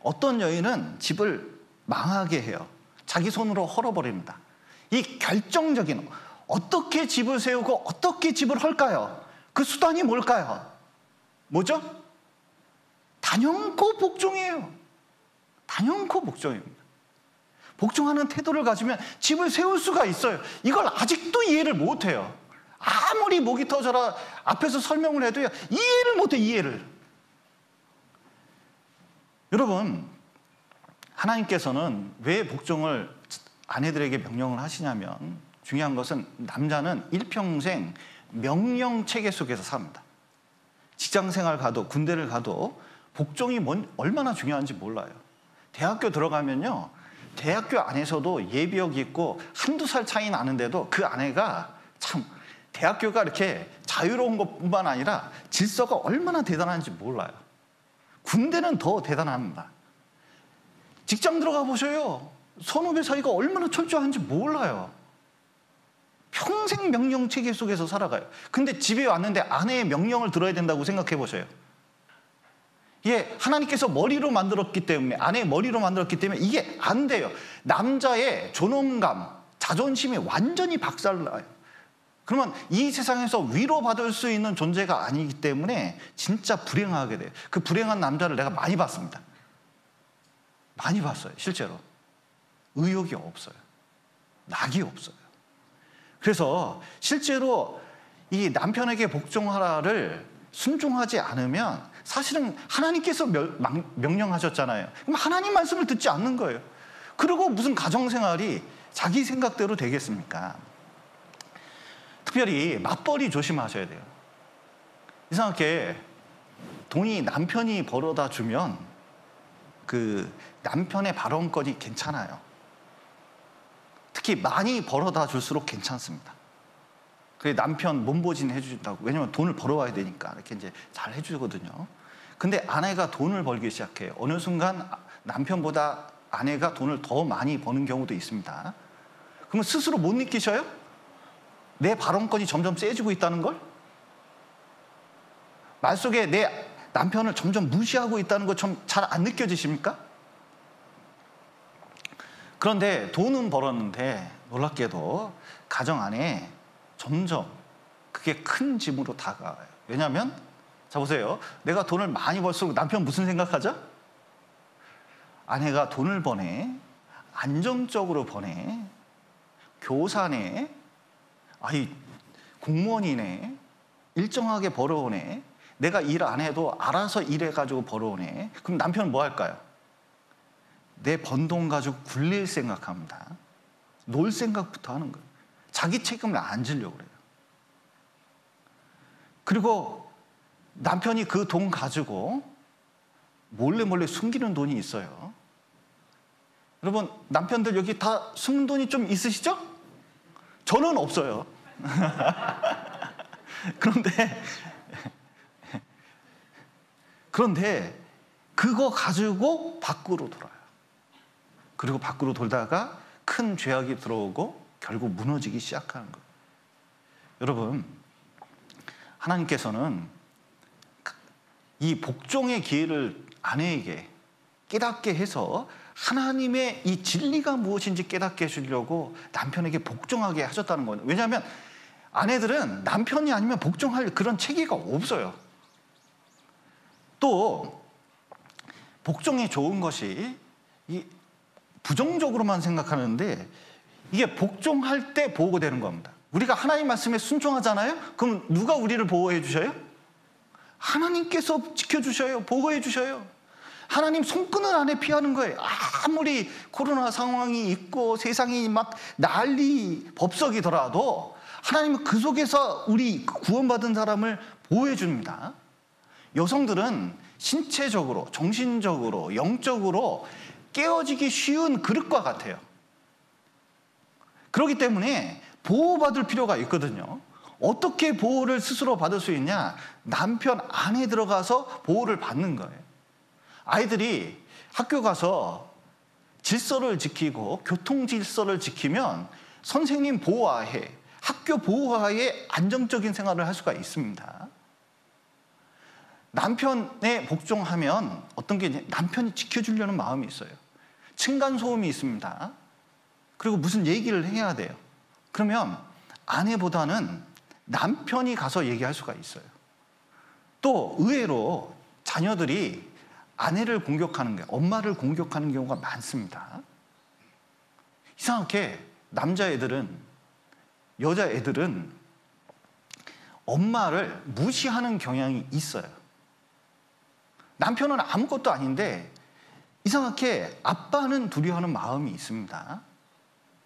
어떤 여인은 집을 망하게 해요. 자기 손으로 헐어버립니다. 이 결정적인, 어떻게 집을 세우고 어떻게 집을 헐까요? 그 수단이 뭘까요? 뭐죠? 단연코 복종이에요. 단연코 복종입니다. 복종하는 태도를 가지면 집을 세울 수가 있어요. 이걸 아직도 이해를 못해요. 아무리 목이 터져라 앞에서 설명을 해도요, 이해를 못해, 이해를. 여러분, 하나님께서는 왜 복종을 아내들에게 명령을 하시냐면, 중요한 것은 남자는 일평생 명령 체계 속에서 삽니다. 직장생활 가도 군대를 가도 복종이 얼마나 중요한지 몰라요. 대학교 들어가면요, 대학교 안에서도 예비역이 있고 한두 살 차이 나는데도 그 아내가 참, 대학교가 이렇게 자유로운 것뿐만 아니라 질서가 얼마나 대단한지 몰라요. 군대는 더 대단합니다. 직장 들어가 보셔요. 선후배 사이가 얼마나 철저한지 몰라요. 평생 명령 체계 속에서 살아가요. 근데 집에 왔는데 아내의 명령을 들어야 된다고 생각해 보세요. 예, 하나님께서 머리로 만들었기 때문에, 아내의 머리로 만들었기 때문에 이게 안 돼요. 남자의 존엄감, 자존심이 완전히 박살나요. 그러면 이 세상에서 위로받을 수 있는 존재가 아니기 때문에 진짜 불행하게 돼요. 그 불행한 남자를 내가 많이 봤습니다. 많이 봤어요, 실제로. 의욕이 없어요. 낙이 없어요. 그래서 실제로 이 남편에게 복종하라를 순종하지 않으면 사실은 하나님께서 명령하셨잖아요. 그럼 하나님 말씀을 듣지 않는 거예요. 그리고 무슨 가정생활이 자기 생각대로 되겠습니까? 특별히 맞벌이 조심하셔야 돼요. 이상하게 돈이 남편이 벌어다 주면 그 남편의 발언권이 괜찮아요. 특히 많이 벌어다 줄수록 괜찮습니다. 그래, 남편 몸보진 해준다고. 왜냐면 돈을 벌어와야 되니까 이렇게 이제 잘 해주거든요. 근데 아내가 돈을 벌기 시작해요. 어느 순간 남편보다 아내가 돈을 더 많이 버는 경우도 있습니다. 그러면 스스로 못 느끼셔요? 내 발언권이 점점 세지고 있다는 걸? 말 속에 내 남편을 점점 무시하고 있다는 것 좀 잘 안 느껴지십니까? 그런데 돈은 벌었는데 놀랍게도 가정 안에 점점 그게 큰 짐으로 다가와요. 왜냐하면, 자 보세요. 내가 돈을 많이 벌수록 남편 무슨 생각하죠? 아내가 돈을 버네. 안정적으로 버네, 교사네, 아이 공무원이네, 일정하게 벌어오네, 내가 일 안 해도 알아서 일해가지고 벌어오네. 그럼 남편은 뭐 할까요? 내 번 돈 가지고 굴릴 생각합니다. 놀 생각부터 하는 거예요. 자기 책임을 안 지려고 그래요. 그리고 남편이 그 돈 가지고 몰래 숨기는 돈이 있어요. 여러분, 남편들 여기 다 숨는 돈이 좀 있으시죠? 저는 없어요. 그런데 그거 가지고 밖으로 돌아요. 그리고 밖으로 돌다가 큰 죄악이 들어오고 결국 무너지기 시작하는 거예요. 여러분, 하나님께서는 이 복종의 기회를 아내에게 깨닫게 해서 하나님의 이 진리가 무엇인지 깨닫게 해주려고 남편에게 복종하게 하셨다는 거예요. 왜냐하면 아내들은 남편이 아니면 복종할 그런 체계가 없어요. 또 복종이 좋은 것이 부정적으로만 생각하는데 이게 복종할 때 보호되는 겁니다. 우리가 하나님 말씀에 순종하잖아요? 그럼 누가 우리를 보호해 주셔요? 하나님께서 지켜주셔요. 보호해 주셔요. 하나님 손끈을 안에 피하는 거예요. 아무리 코로나 상황이 있고 세상이 막 난리 법석이더라도 하나님은 그 속에서 우리 구원받은 사람을 보호해 줍니다. 여성들은 신체적으로, 정신적으로, 영적으로 깨어지기 쉬운 그릇과 같아요. 그렇기 때문에 보호받을 필요가 있거든요. 어떻게 보호를 스스로 받을 수 있냐? 남편 안에 들어가서 보호를 받는 거예요. 아이들이 학교 가서 질서를 지키고 교통 질서를 지키면 선생님 보호하에, 학교 보호하에 안정적인 생활을 할 수가 있습니다. 남편에 복종하면 어떤 게 남편이 지켜주려는 마음이 있어요. 층간소음이 있습니다. 그리고 무슨 얘기를 해야 돼요. 그러면 아내보다는 남편이 가서 얘기할 수가 있어요. 또 의외로 자녀들이 아내를 공격하는 게, 엄마를 공격하는 경우가 많습니다. 이상하게 남자애들은, 여자애들은 엄마를 무시하는 경향이 있어요. 남편은 아무것도 아닌데 이상하게 아빠는 두려워하는 마음이 있습니다.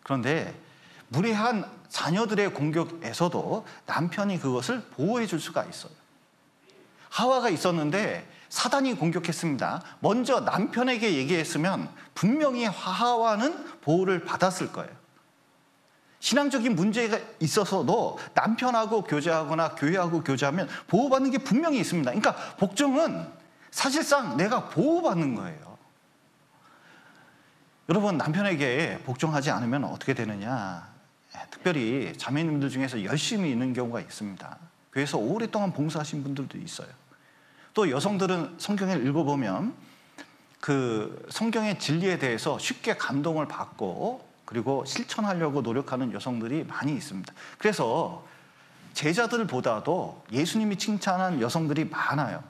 그런데 무례한 자녀들의 공격에서도 남편이 그것을 보호해 줄 수가 있어요. 하와가 있었는데 사단이 공격했습니다. 먼저 남편에게 얘기했으면 분명히 하와는 보호를 받았을 거예요. 신앙적인 문제가 있어서도 남편하고 교제하거나 교회하고 교제하면 보호받는 게 분명히 있습니다. 그러니까 복종은 사실상 내가 보호받는 거예요. 여러분, 남편에게 복종하지 않으면 어떻게 되느냐? 특별히 자매님들 중에서 열심히 있는 경우가 있습니다. 교회에서 오랫동안 봉사하신 분들도 있어요. 또 여성들은 성경을 읽어보면 그 성경의 진리에 대해서 쉽게 감동을 받고 그리고 실천하려고 노력하는 여성들이 많이 있습니다. 그래서 제자들보다도 예수님이 칭찬한 여성들이 많아요.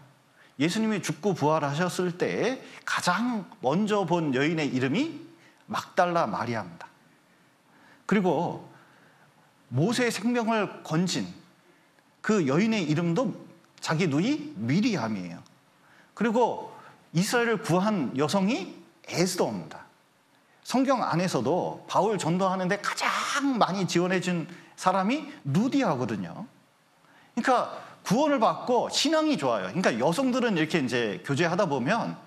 예수님이 죽고 부활하셨을 때 가장 먼저 본 여인의 이름이 막달라 마리아입니다. 그리고 모세의 생명을 건진 그 여인의 이름도 자기 누이 미리암이에요. 그리고 이스라엘을 구한 여성이 에스더입니다. 성경 안에서도 바울 전도하는데 가장 많이 지원해 준 사람이 루디아거든요. 그러니까 구원을 받고 신앙이 좋아요. 그러니까 여성들은 이렇게 이제 교제하다 보면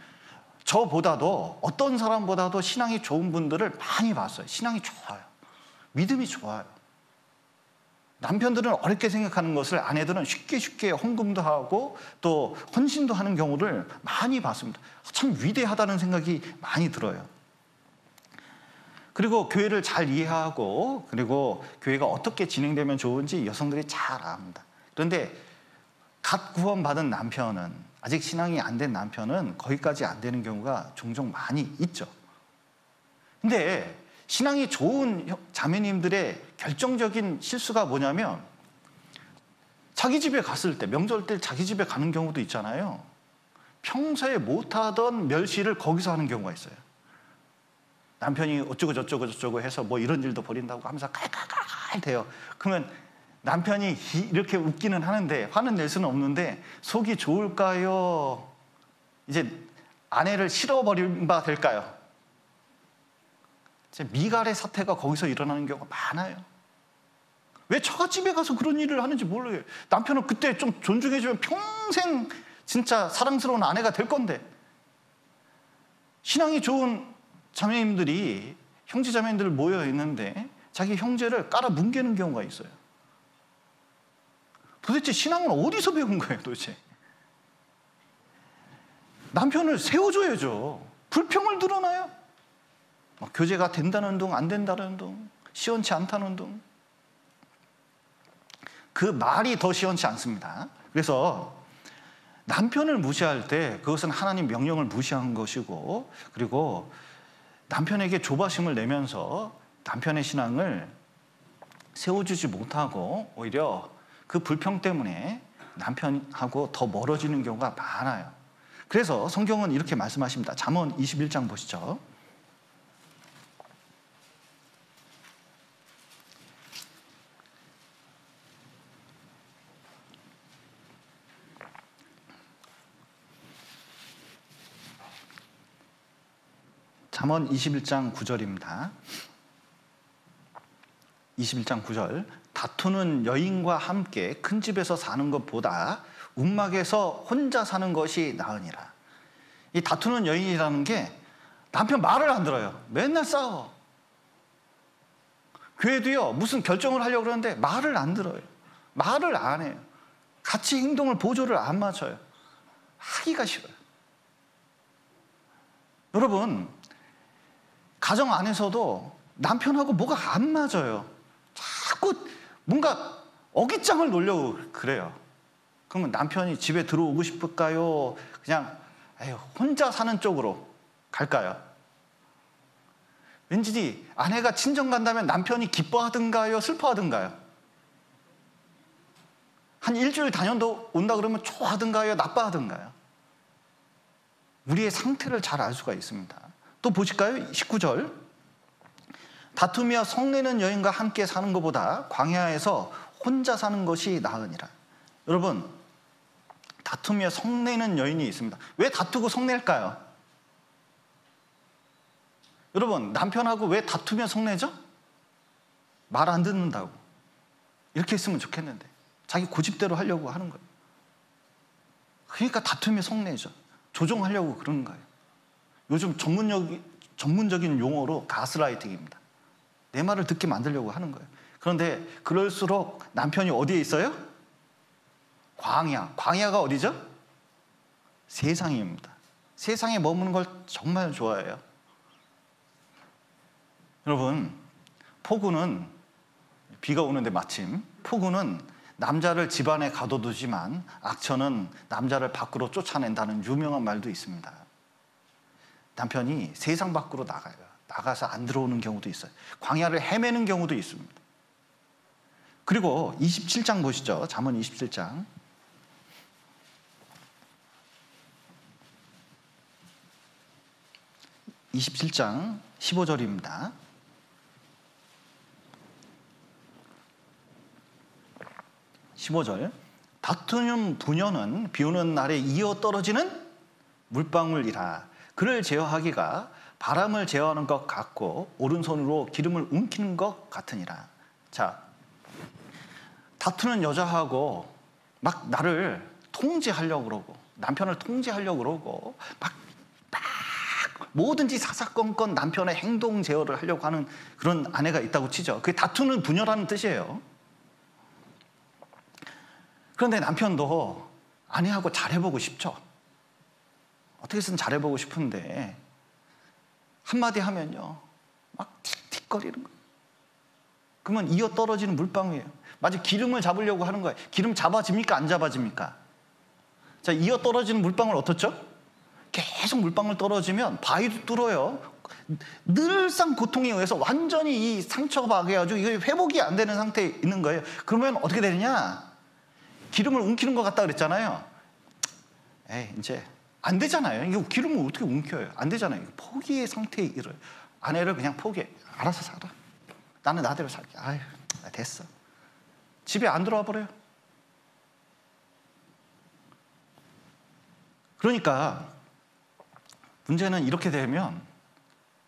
저보다도 어떤 사람보다도 신앙이 좋은 분들을 많이 봤어요. 신앙이 좋아요. 믿음이 좋아요. 남편들은 어렵게 생각하는 것을 아내들은 쉽게 헌금도 하고 또 헌신도 하는 경우를 많이 봤습니다. 참 위대하다는 생각이 많이 들어요. 그리고 교회를 잘 이해하고 그리고 교회가 어떻게 진행되면 좋은지 여성들이 잘 압니다. 그런데 갓 구원받은 남편은, 아직 신앙이 안 된 남편은 거기까지 안 되는 경우가 종종 많이 있죠. 근데 신앙이 좋은 자매님들의 결정적인 실수가 뭐냐면 자기 집에 갔을 때, 명절 때 자기 집에 가는 경우도 있잖아요. 평소에 못하던 멸시를 거기서 하는 경우가 있어요. 남편이 어쩌고 저쩌고 해서 뭐 이런 일도 벌인다고 하면서 깔깔깔 대요. 그러면 남편이 이렇게 웃기는 하는데 화는 낼 수는 없는데 속이 좋을까요? 이제 아내를 실어버린 바 될까요? 미갈의 사태가 거기서 일어나는 경우가 많아요. 왜 처갓집에 가서 그런 일을 하는지 몰라요. 남편은 그때 좀 존중해주면 평생 진짜 사랑스러운 아내가 될 건데, 신앙이 좋은 자매님들이 형제 자매님들 모여 있는데 자기 형제를 깔아 뭉개는 경우가 있어요. 도대체 신앙은 어디서 배운 거예요, 도대체? 남편을 세워줘야죠. 불평을 드러나요. 교제가 된다는 둥, 안 된다는 둥, 시원치 않다는 둥. 그 말이 더 시원치 않습니다. 그래서 남편을 무시할 때 그것은 하나님 명령을 무시한 것이고, 그리고 남편에게 조바심을 내면서 남편의 신앙을 세워주지 못하고 오히려 그 불평 때문에 남편하고 더 멀어지는 경우가 많아요. 그래서 성경은 이렇게 말씀하십니다. 잠언 21장 보시죠. 잠언 21장 9절입니다. 21장 9절. 다투는 여인과 함께 큰 집에서 사는 것보다 움막에서 혼자 사는 것이 나으니라. 이 다투는 여인이라는 게 남편 말을 안 들어요. 맨날 싸워. 교회도요, 무슨 결정을 하려고 그러는데 말을 안 들어요. 말을 안 해요. 같이 행동을 보조를 안 맞춰요. 하기가 싫어요. 여러분, 가정 안에서도 남편하고 뭐가 안 맞아요. 자꾸 뭔가 어깃장을 놓으려고 그래요. 그러면 남편이 집에 들어오고 싶을까요? 그냥 혼자 사는 쪽으로 갈까요? 왠지 아내가 친정 간다면 남편이 기뻐하든가요? 슬퍼하든가요? 한 일주일 다녀도 온다 그러면 좋아하든가요? 나빠하든가요? 우리의 상태를 잘 알 수가 있습니다. 또 보실까요? 19절. 다투며 성내는 여인과 함께 사는 것보다 광야에서 혼자 사는 것이 나으니라. 여러분, 다투며 성내는 여인이 있습니다. 왜 다투고 성낼까요? 여러분, 남편하고 왜 다투며 성내죠? 말 안 듣는다고. 이렇게 했으면 좋겠는데 자기 고집대로 하려고 하는 거예요. 그러니까 다투며 성내죠. 조종하려고 그러는 거예요. 요즘 전문적인 용어로 가스라이팅입니다. 내 말을 듣게 만들려고 하는 거예요. 그런데 그럴수록 남편이 어디에 있어요? 광야. 광야가 어디죠? 세상입니다. 세상에 머무는 걸 정말 좋아해요. 여러분, 폭우는 비가 오는데 마침 폭우는 남자를 집안에 가둬두지만 악천은 남자를 밖으로 쫓아낸다는 유명한 말도 있습니다. 남편이 세상 밖으로 나가요. 나가서 안 들어오는 경우도 있어요. 광야를 헤매는 경우도 있습니다. 그리고 27장 보시죠. 잠언 27장. 27장 15절입니다. 15절. 다투는 부녀는 비 오는 날에 이어 떨어지는 물방울이라. 그를 제어하기가 바람을 제어하는 것 같고 오른손으로 기름을 움키는 것 같으니라. 자, 다투는 여자하고 막 나를 통제하려고 그러고 남편을 통제하려고 그러고 막 뭐든지 사사건건 남편의 행동 제어를 하려고 하는 그런 아내가 있다고 치죠. 그게 다투는 부녀라는 뜻이에요. 그런데 남편도 아내하고 잘해보고 싶죠. 어떻게든 잘해보고 싶은데 한마디 하면요 막 틱틱거리는 거예요. 그러면 이어 떨어지는 물방울이에요. 마치 기름을 잡으려고 하는 거예요. 기름 잡아집니까? 안 잡아집니까? 자, 이어 떨어지는 물방울 어떻죠? 계속 물방울 떨어지면 바위도 뚫어요. 늘상 고통에 의해서 완전히 이 상처가 박여가지고 이게 회복이 안 되는 상태에 있는 거예요. 그러면 어떻게 되느냐? 기름을 움키는 것 같다 그랬잖아요. 이제 안 되잖아요. 이거 기름을 어떻게 움켜요? 안 되잖아요. 포기의 상태에 이르러요. 아내를 그냥 포기해. 알아서 살아. 나는 나대로 살게. 아유, 됐어. 집에 안 들어와 버려요. 그러니까 문제는 이렇게 되면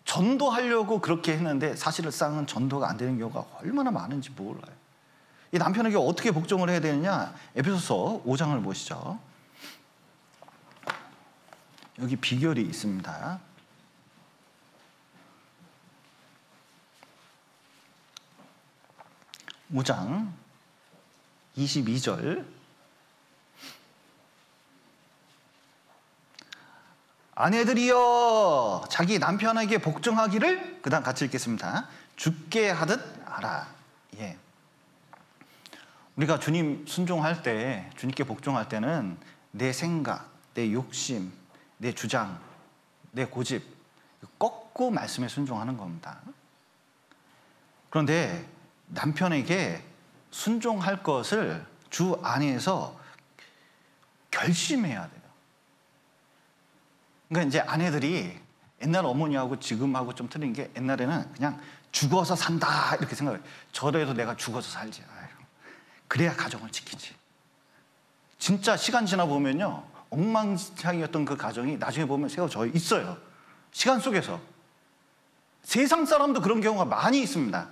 전도하려고 그렇게 했는데 사실상 전도가 안 되는 경우가 얼마나 많은지 몰라요. 이 남편에게 어떻게 복종을 해야 되느냐? 에베소서 5장을 보시죠. 여기 비결이 있습니다. 5장 22절. 아내들이여 자기 남편에게 복종하기를, 그 다음 같이 읽겠습니다. 죽게 하듯 하라. 예. 우리가 주님 순종할 때, 주님께 복종할 때는 내 생각, 내 욕심, 내 주장, 내 고집 꺾고 말씀에 순종하는 겁니다. 그런데 남편에게 순종할 것을 주 안에서 결심해야 돼요. 그러니까 이제 아내들이 옛날 어머니하고 지금하고 좀 틀린 게, 옛날에는 그냥 죽어서 산다 이렇게 생각해요. 저래도 내가 죽어서 살지. 그래야 가정을 지키지. 진짜 시간 지나 보면요, 엉망진창이었던 그 가정이 나중에 보면 세워져 있어요. 시간 속에서. 세상 사람도 그런 경우가 많이 있습니다.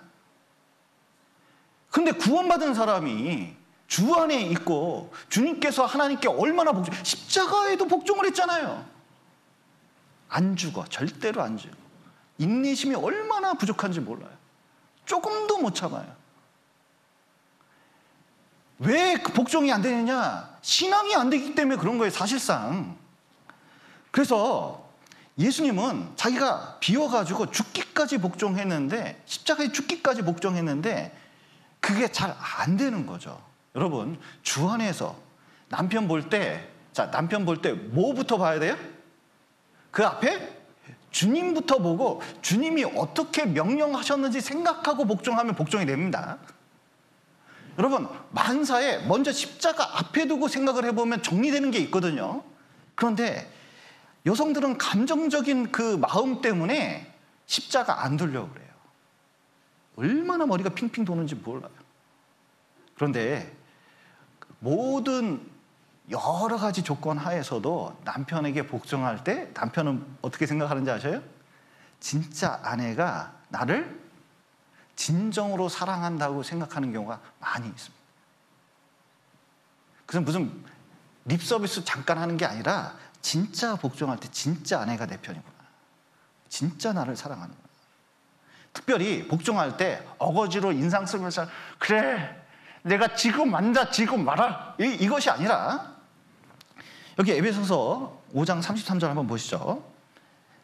근데 구원받은 사람이 주 안에 있고 주님께서 하나님께 얼마나 십자가에도 복종을 했잖아요. 안 죽어. 절대로 안 죽어. 인내심이 얼마나 부족한지 몰라요. 조금도 못 참아요. 왜 복종이 안 되느냐? 신앙이 안 되기 때문에 그런 거예요, 사실상. 그래서 예수님은 자기가 비워가지고 죽기까지 복종했는데, 십자가에 죽기까지 복종했는데 그게 잘 안 되는 거죠. 여러분, 주 안에서 남편 볼 때, 남편 볼 때 뭐부터 봐야 돼요? 그 앞에 주님부터 보고 주님이 어떻게 명령하셨는지 생각하고 복종하면 복종이 됩니다. 여러분, 만사에 먼저 십자가 앞에 두고 생각을 해보면 정리되는 게 있거든요. 그런데 여성들은 감정적인 그 마음 때문에 십자가 안 두려고 그래요. 얼마나 머리가 핑핑 도는지 몰라요. 그런데 모든 여러 가지 조건 하에서도 남편에게 복종할 때 남편은 어떻게 생각하는지 아셔요? 진짜 아내가 나를 진정으로 사랑한다고 생각하는 경우가 많이 있습니다. 그래서 무슨 립 서비스 잠깐 하는 게 아니라 진짜 복종할 때 진짜 아내가 내 편이구나. 진짜 나를 사랑하는구나. 특별히 복종할 때 어거지로 인상 쓰면서 그래 내가 지금 앉아 지금 말아 이것이 아니라, 여기 에베소서 5장 33절 한번 보시죠.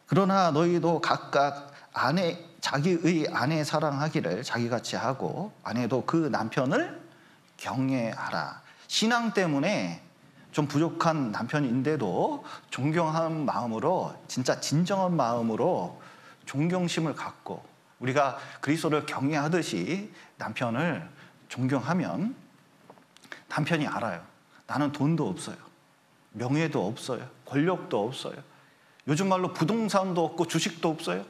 그러나 너희도 각각 자기의 아내 사랑하기를 자기같이 하고 아내도 그 남편을 경외하라. 신앙 때문에 좀 부족한 남편인데도 존경하는 마음으로, 진짜 진정한 마음으로 존경심을 갖고 우리가 그리스도를 경외하듯이 남편을 존경하면 남편이 알아요. 나는 돈도 없어요. 명예도 없어요. 권력도 없어요. 요즘 말로 부동산도 없고 주식도 없어요.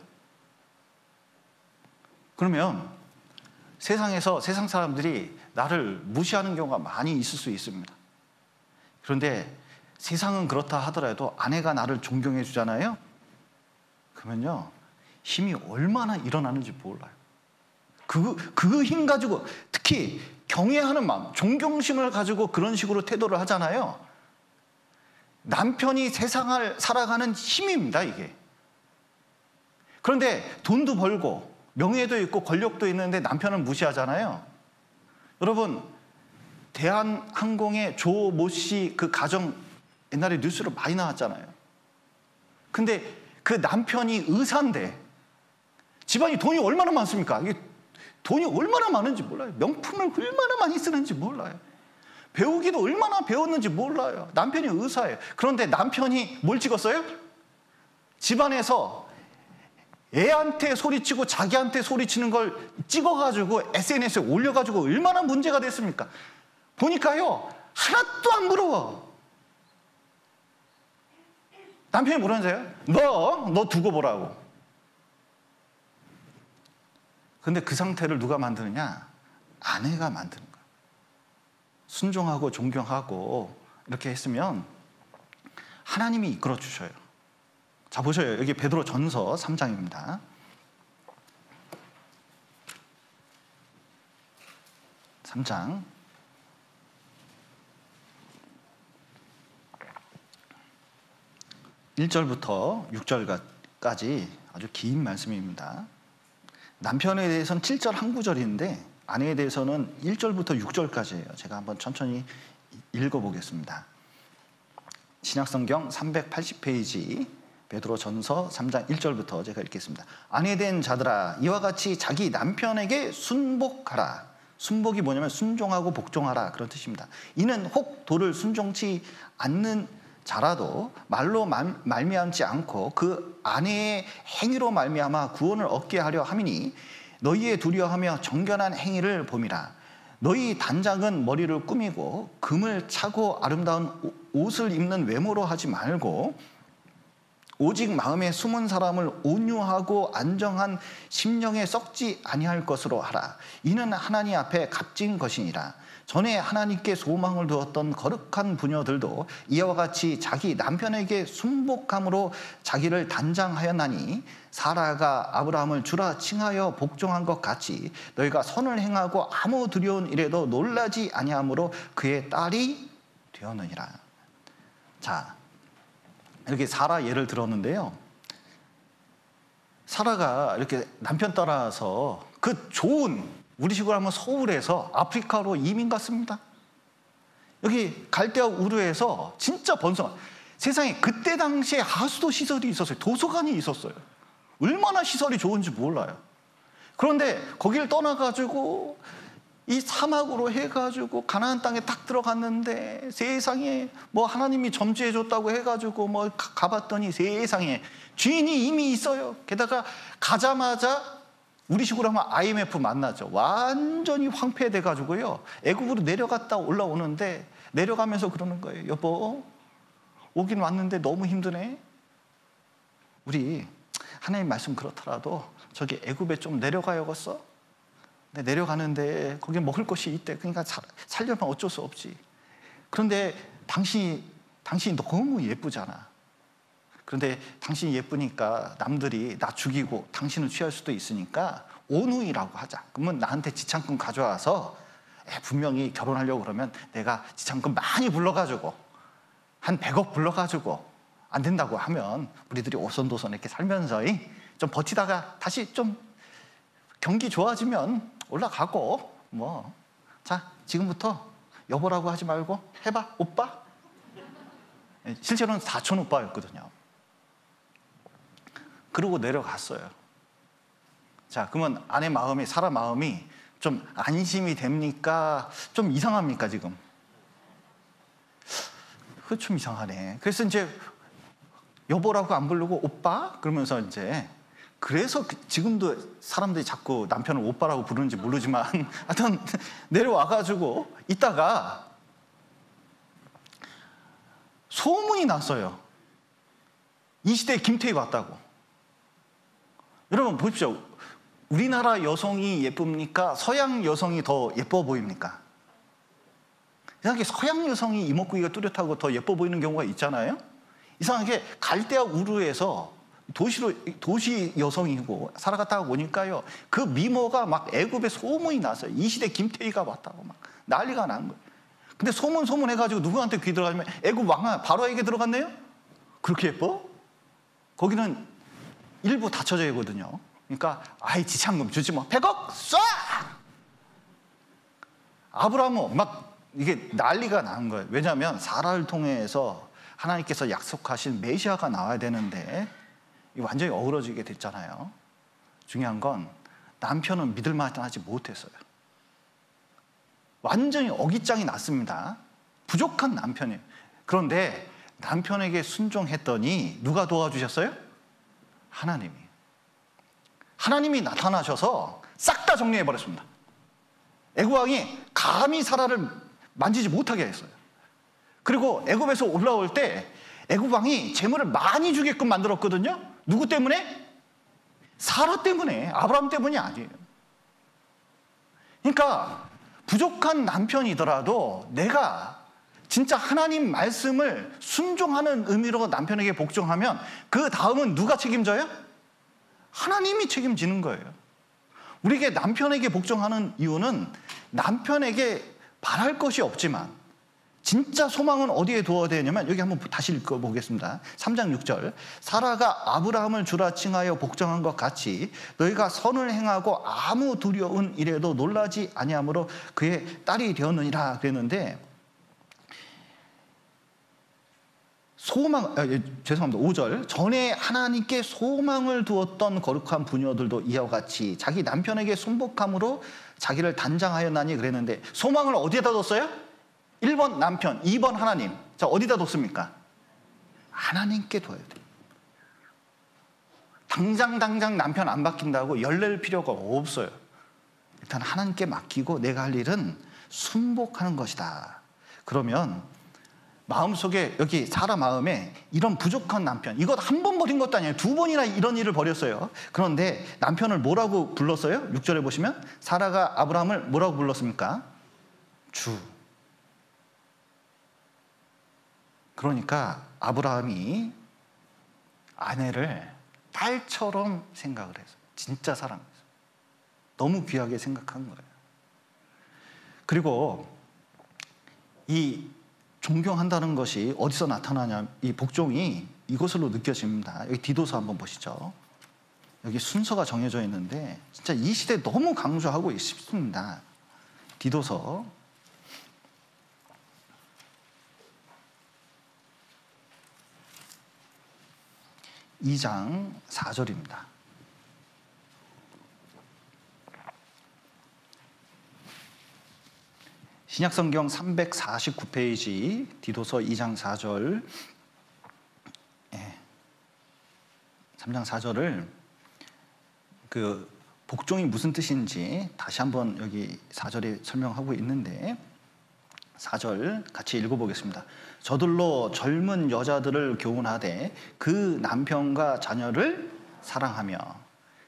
그러면 세상에서 세상 사람들이 나를 무시하는 경우가 많이 있을 수 있습니다. 그런데 세상은 그렇다 하더라도 아내가 나를 존경해 주잖아요. 그러면요, 힘이 얼마나 일어나는지 몰라요. 그 힘 가지고, 특히 경외하는 마음, 존경심을 가지고 그런 식으로 태도를 하잖아요. 남편이 세상을 살아가는 힘입니다, 이게. 그런데 돈도 벌고 명예도 있고 권력도 있는데 남편을 무시하잖아요. 여러분, 대한항공의 조 모 씨 그 가정 옛날에 뉴스로 많이 나왔잖아요. 근데 그 남편이 의사인데 집안이 돈이 얼마나 많습니까? 이게 돈이 얼마나 많은지 몰라요. 명품을 얼마나 많이 쓰는지 몰라요. 배우기도 얼마나 배웠는지 몰라요. 남편이 의사예요. 그런데 남편이 뭘 찍었어요? 집안에서 애한테 소리치고 자기한테 소리치는 걸 찍어가지고 SNS에 올려가지고 얼마나 문제가 됐습니까? 보니까요, 하나도 안 부러워. 남편이 뭐라는 거예요? 너 두고 보라고. 근데 그 상태를 누가 만드느냐? 아내가 만드는 거예요. 순종하고 존경하고 이렇게 했으면 하나님이 이끌어 주셔요. 자, 보셔요. 여기 베드로 전서 3장입니다. 3장 1절부터 6절까지 아주 긴 말씀입니다. 남편에 대해서는 7절 한 구절인데 아내에 대해서는 1절부터 6절까지예요. 제가 한번 천천히 읽어보겠습니다. 신약성경 380페이지 베드로 전서 3장 1절부터 제가 읽겠습니다. 아내 된 자들아, 이와 같이 자기 남편에게 순복하라. 순복이 뭐냐면 순종하고 복종하라, 그런 뜻입니다. 이는 혹 도를 순종치 않는 자라도 말로 말미암지 않고 그 아내의 행위로 말미암아 구원을 얻게 하려 함이니 너희의 두려워하며 정결한 행위를 봄이라. 너희 단장은 머리를 꾸미고 금을 차고 아름다운 옷을 입는 외모로 하지 말고 오직 마음에 숨은 사람을 온유하고 안정한 심령에 썩지 아니할 것으로 하라. 이는 하나님 앞에 값진 것이니라. 전에 하나님께 소망을 두었던 거룩한 부녀들도 이와 같이 자기 남편에게 순복함으로 자기를 단장하였나니 사라가 아브라함을 주라 칭하여 복종한 것 같이 너희가 선을 행하고 아무 두려운 일에도 놀라지 아니하므로 그의 딸이 되었느니라. 자, 이렇게 사라 예를 들었는데요. 사라가 이렇게 남편 따라서 그 좋은, 우리식으로 하면 서울에서 아프리카로 이민 갔습니다. 여기 갈대아 우르에서 진짜 번성한, 세상에 그때 당시에 하수도 시설이 있었어요. 도서관이 있었어요. 얼마나 시설이 좋은지 몰라요. 그런데 거기를 떠나가지고 이 사막으로 해가지고 가나안 땅에 딱 들어갔는데 세상에 뭐 하나님이 점지해줬다고 해가지고 뭐 가봤더니 세상에 주인이 이미 있어요. 게다가 가자마자 우리식으로 하면 IMF 만나죠. 완전히 황폐돼가지고요. 애굽으로 내려갔다 올라오는데 내려가면서 그러는 거예요. 여보, 오긴 왔는데 너무 힘드네. 우리 하나님 말씀 그렇더라도 저기 애굽에 좀 내려가야겠어? 근데 내려가는데 거기 먹을 것이 있대. 그러니까 살려면 어쩔 수 없지. 그런데 당신이 너무 예쁘잖아. 그런데 당신이 예쁘니까 남들이 나 죽이고 당신을 취할 수도 있으니까 온우이라고 하자. 그러면 나한테 지참금 가져와서 분명히 결혼하려고 그러면 내가 지참금 많이 불러가지고 한 100억 불러가지고 안 된다고 하면 우리들이 오손도손 이렇게 살면서 좀 버티다가 다시 좀 경기 좋아지면 올라가고 뭐. 자, 지금부터 여보라고 하지 말고 해봐, 오빠. 실제로는 사촌 오빠였거든요. 그러고 내려갔어요. 자, 그러면 아내 마음이, 사라 마음이 좀 안심이 됩니까? 좀 이상합니까, 지금? 그거 좀 이상하네. 그래서 이제 여보라고 안 부르고 오빠? 그러면서 이제, 그래서 지금도 사람들이 자꾸 남편을 오빠라고 부르는지 모르지만 하여튼 내려와가지고 있다가 소문이 났어요. 이 시대에 김태희가 왔다고. 여러분 보십시오. 우리나라 여성이 예쁩니까? 서양 여성이 더 예뻐 보입니까? 이상하게 서양 여성이 이목구비가 뚜렷하고 더 예뻐 보이는 경우가 있잖아요. 이상하게 갈대아 우르에서 도시 여성이고 살아갔다가 오니까요, 그 미모가 막 애굽에 소문이 났어요. 이 시대 김태희가 왔다고 막 난리가 난 거예요. 근데 소문 해가지고 누구한테 귀 들어가면 애굽 왕아 바로에게 들어갔네요? 그렇게 예뻐? 거기는 일부 닫혀져 있거든요. 그러니까 아이 지참금 주지 뭐 100억 쏴! 아브라함은 막 이게 난리가 난 거예요. 왜냐하면 사라를 통해서 하나님께서 약속하신 메시아가 나와야 되는데 완전히 어우러지게 됐잖아요. 중요한 건 남편은 믿을 만하지 못했어요. 완전히 어깃장이 났습니다. 부족한 남편이에요. 그런데 남편에게 순종했더니 누가 도와주셨어요? 하나님이 나타나셔서 싹 다 정리해버렸습니다. 애굽 왕이 감히 사라를 만지지 못하게 했어요. 그리고 애굽에서 올라올 때 애굽 왕이 재물을 많이 주게끔 만들었거든요. 누구 때문에? 사라 때문에. 아브라함 때문이 아니에요. 그러니까 부족한 남편이더라도 내가 진짜 하나님 말씀을 순종하는 의미로 남편에게 복종하면 그 다음은 누가 책임져요? 하나님이 책임지는 거예요. 우리에게 남편에게 복종하는 이유는 남편에게 바랄 것이 없지만 진짜 소망은 어디에 두어야 되냐면 여기 한번 다시 읽어보겠습니다. 3장 6절 사라가 아브라함을 주라 칭하여 복종한 것 같이 너희가 선을 행하고 아무 두려운 일에도 놀라지 아니하므로 그의 딸이 되었느니라 그랬는데 죄송합니다. 5절 전에 하나님께 소망을 두었던 거룩한 부녀들도 이와 같이 자기 남편에게 순복함으로 자기를 단장하였나니 그랬는데 소망을 어디에다 뒀어요? 1번 남편, 2번 하나님. 자, 어디다 뒀습니까? 하나님께 둬야 돼요. 당장 남편 안 바뀐다고 열낼 필요가 없어요. 일단 하나님께 맡기고 내가 할 일은 순복하는 것이다. 그러면 마음속에 여기 사라 마음에 이런 부족한 남편, 이것 한 번 버린 것도 아니에요. 2번이나 이런 일을 벌였어요. 그런데 남편을 뭐라고 불렀어요? 6절에 보시면 사라가 아브라함을 뭐라고 불렀습니까? 주. 그러니까 아브라함이 아내를 딸처럼 생각을 해서 진짜 사랑해서 너무 귀하게 생각한 거예요. 그리고 이 존경한다는 것이 어디서 나타나냐, 이 복종이 이것으로 느껴집니다. 여기 디도서 한번 보시죠. 여기 순서가 정해져 있는데 진짜 이 시대에 너무 강조하고 싶습니다. 디도서 2장 4절입니다. 신약성경 349페이지 디도서 2장 4절 3장 4절을 그 복종이 무슨 뜻인지 다시 한번 여기 4절에 설명하고 있는데 4절 같이 읽어보겠습니다. 저들로 젊은 여자들을 교훈하되 그 남편과 자녀를 사랑하며.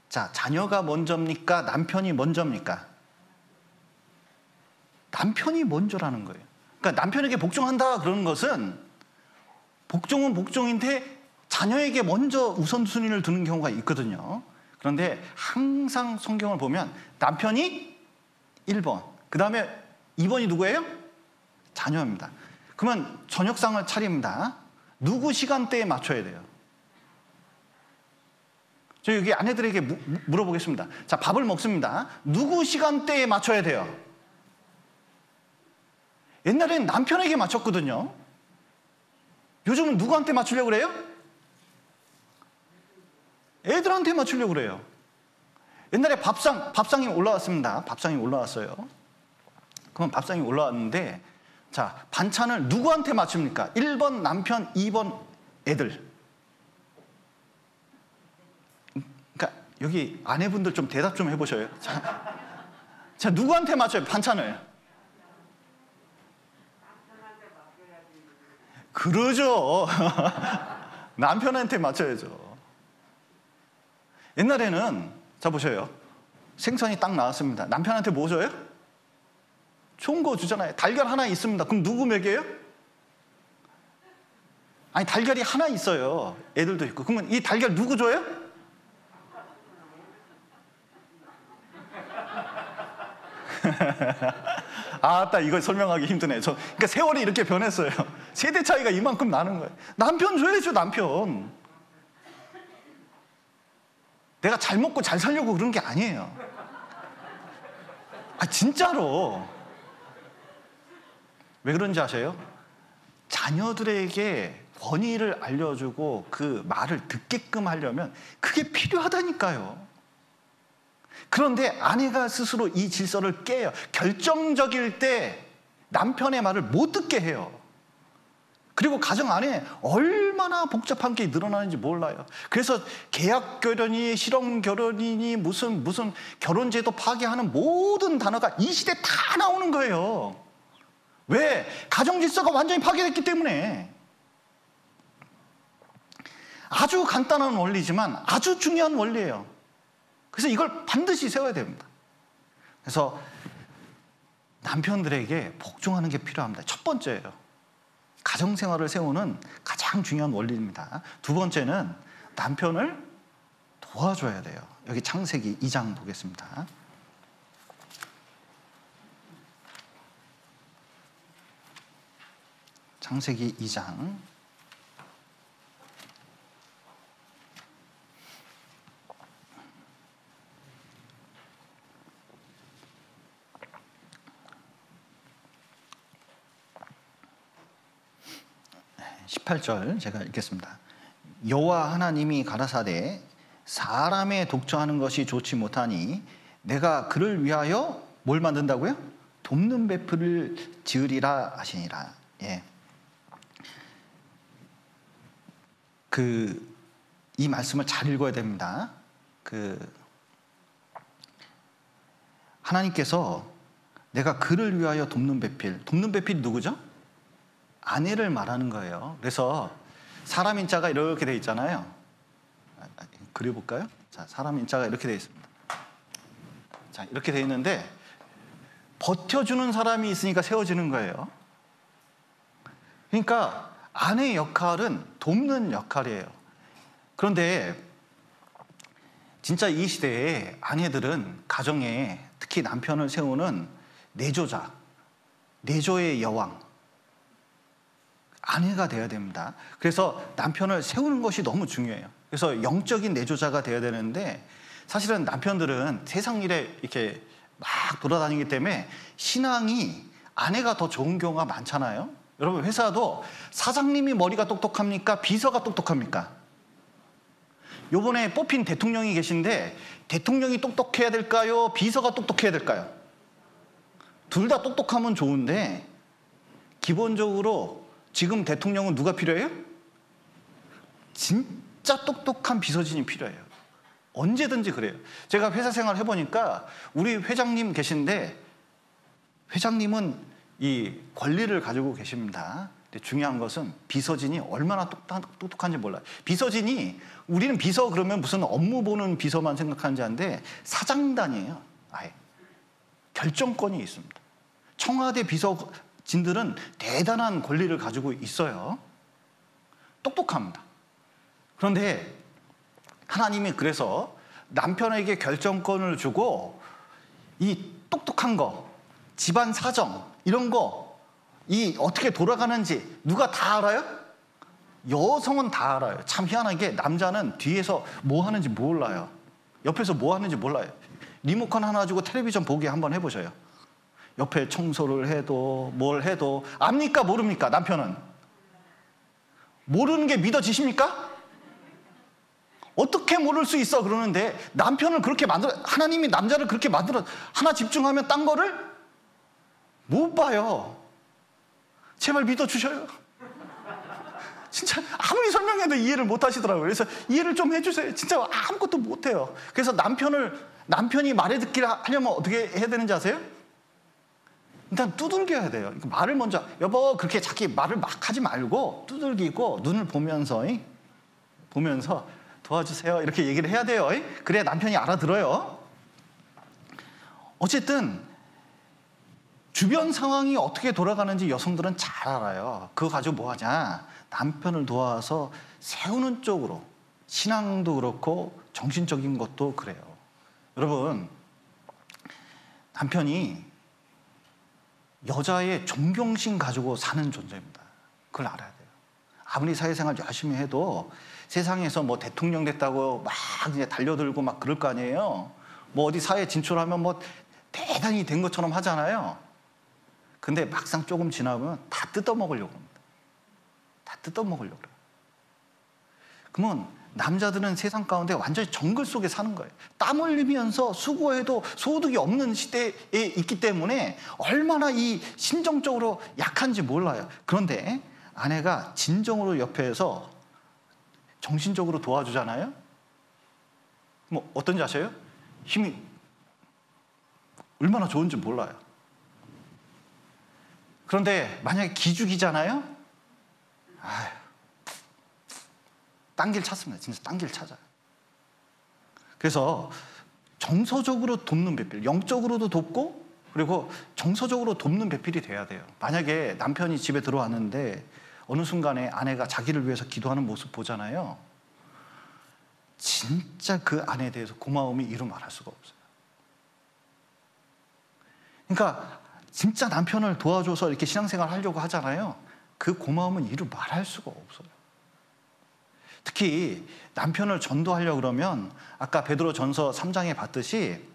자, 자녀가 먼저입니까? 남편이 먼저입니까? 남편이 먼저라는 거예요. 그러니까 남편에게 복종한다 그러는 것은 복종은 복종인데 자녀에게 먼저 우선순위를 두는 경우가 있거든요. 그런데 항상 성경을 보면 남편이 1번, 그 다음에 2번이 누구예요? 자녀입니다. 그러면 저녁상을 차립니다. 누구 시간대에 맞춰야 돼요? 저 여기 아내들에게 물어보겠습니다. 자, 밥을 먹습니다. 누구 시간대에 맞춰야 돼요? 옛날에는 남편에게 맞췄거든요. 요즘은 누구한테 맞추려고 그래요? 애들한테 맞추려고 그래요. 옛날에 밥상이 올라왔습니다. 밥상이 올라왔어요. 그럼 밥상이 올라왔는데 자, 반찬을 누구한테 맞춥니까? 1번 남편, 2번 애들. 그러니까 여기 아내분들 좀 대답 좀 해보셔요. 자, 누구한테 맞춰요? 반찬을. 그러죠. 남편한테 맞춰야죠. 옛날에는 자 보셔요. 생선이 딱 나왔습니다. 남편한테 뭐 줘요? 좋은 거 주잖아요. 달걀 하나 있습니다. 그럼 누구 먹여요? 아니, 달걀이 하나 있어요. 애들도 있고. 그러면 이 달걀 누구 줘요? 아따, 이걸 설명하기 힘드네. 그러니까 세월이 이렇게 변했어요. 세대 차이가 이만큼 나는 거예요. 남편 줘야죠, 남편. 내가 잘 먹고 잘 살려고 그런 게 아니에요. 아, 진짜로. 왜 그런지 아세요? 자녀들에게 권위를 알려주고 그 말을 듣게끔 하려면 그게 필요하다니까요. 그런데 아내가 스스로 이 질서를 깨요. 결정적일 때 남편의 말을 못 듣게 해요. 그리고 가정 안에 얼마나 복잡한 게 늘어나는지 몰라요. 그래서 계약 결혼이, 실험 결혼이니 무슨 결혼제도 파괴하는 모든 단어가 이 시대에 다 나오는 거예요. 왜? 가정 질서가 완전히 파괴됐기 때문에. 아주 간단한 원리지만 아주 중요한 원리예요. 그래서 이걸 반드시 세워야 됩니다. 그래서 남편들에게 복종하는 게 필요합니다. 첫 번째예요. 가정생활을 세우는 가장 중요한 원리입니다. 두 번째는 남편을 도와줘야 돼요. 여기 창세기 2장 보겠습니다. 창세기 2장 18절 제가 읽겠습니다. 여호와 하나님이 가라사대 사람의 독처하는 것이 좋지 못하니 내가 그를 위하여 뭘 만든다고요? 돕는 배풀을 지으리라 하시니라. 예. 이 말씀을 잘 읽어야 됩니다. 하나님께서 내가 그를 위하여 돕는 배필이 누구죠? 아내를 말하는 거예요. 그래서 사람 인자가 이렇게 돼 있잖아요. 그려볼까요? 자, 사람 인자가 이렇게 돼 있습니다. 자, 이렇게 돼 있는데 버텨주는 사람이 있으니까 세워지는 거예요. 그러니까 아내의 역할은 돕는 역할이에요. 그런데 진짜 이 시대에 아내들은 가정에 특히 남편을 세우는 내조자, 내조의 여왕, 아내가 돼야 됩니다. 그래서 남편을 세우는 것이 너무 중요해요. 그래서 영적인 내조자가 돼야 되는데 사실은 남편들은 세상 일에 이렇게 막 돌아다니기 때문에 신앙이 아내가 더 좋은 경우가 많잖아요. 여러분 회사도 사장님이 머리가 똑똑합니까? 비서가 똑똑합니까? 요번에 뽑힌 대통령이 계신데 대통령이 똑똑해야 될까요? 비서가 똑똑해야 될까요? 둘 다 똑똑하면 좋은데 기본적으로 지금 대통령은 누가 필요해요? 진짜 똑똑한 비서진이 필요해요. 언제든지 그래요. 제가 회사 생활 해보니까 우리 회장님 계신데 회장님은 이 권리를 가지고 계십니다. 근데 중요한 것은 비서진이 얼마나 똑똑한지 몰라요. 비서진이 우리는 비서 그러면 무슨 업무 보는 비서만 생각하는지 아는데 사장단이에요. 아예 결정권이 있습니다. 청와대 비서진들은 대단한 권리를 가지고 있어요. 똑똑합니다. 그런데 하나님이 그래서 남편에게 결정권을 주고 이 똑똑한 거, 집안 사정 이런 거, 이 어떻게 돌아가는지 누가 다 알아요? 여성은 다 알아요. 참 희한하게 남자는 뒤에서 뭐 하는지 몰라요. 옆에서 뭐 하는지 몰라요. 리모컨 하나 주고 텔레비전 보기 한번 해보셔요. 옆에 청소를 해도 뭘 해도 압니까 모릅니까? 남편은 모르는 게 믿어지십니까? 어떻게 모를 수 있어? 그러는데 남편을 그렇게 만들어, 하나님이 남자를 그렇게 만들어, 하나 집중하면 딴 거를 못 봐요. 제발 믿어주셔요. 진짜 아무리 설명해도 이해를 못 하시더라고요. 그래서 이해를 좀 해주세요. 진짜 아무것도 못 해요. 그래서 남편이 말을 듣기를 하려면 어떻게 해야 되는지 아세요? 일단 두들겨야 돼요. 말을 먼저, 여보 그렇게 자기 말을 막 하지 말고 두들기고 눈을 보면서 도와주세요 이렇게 얘기를 해야 돼요. 그래야 남편이 알아들어요. 어쨌든 주변 상황이 어떻게 돌아가는지 여성들은 잘 알아요. 그거 가지고 뭐 하냐? 남편을 도와서 세우는 쪽으로, 신앙도 그렇고 정신적인 것도 그래요. 여러분, 남편이 여자의 존경심 가지고 사는 존재입니다. 그걸 알아야 돼요. 아무리 사회생활 열심히 해도 세상에서 뭐 대통령 됐다고 막 이제 달려들고 막 그럴 거 아니에요. 뭐 어디 사회 진출하면 뭐 대단히 된 것처럼 하잖아요. 근데 막상 조금 지나면 다 뜯어먹으려고 합니다. 다 뜯어먹으려고 그래요. 그러면 남자들은 세상 가운데 완전히 정글 속에 사는 거예요. 땀 흘리면서 수고해도 소득이 없는 시대에 있기 때문에 얼마나 이 심정적으로 약한지 몰라요. 그런데 아내가 진정으로 옆에서 정신적으로 도와주잖아요. 뭐 어떤지 아세요? 힘이 얼마나 좋은지 몰라요. 그런데 만약에 기죽이잖아요. 아휴, 딴 길 찾습니다. 진짜 딴 길 찾아요. 그래서 정서적으로 돕는 배필, 영적으로도 돕고 그리고 정서적으로 돕는 배필이 돼야 돼요. 만약에 남편이 집에 들어왔는데 어느 순간에 아내가 자기를 위해서 기도하는 모습 보잖아요. 진짜 그 아내에 대해서 고마움이 이루 말할 수가 없어요. 그러니까 진짜 남편을 도와줘서 이렇게 신앙생활 하려고 하잖아요. 그 고마움은 이루 말할 수가 없어요. 특히 남편을 전도하려고 그러면 아까 베드로전서 3장에 봤듯이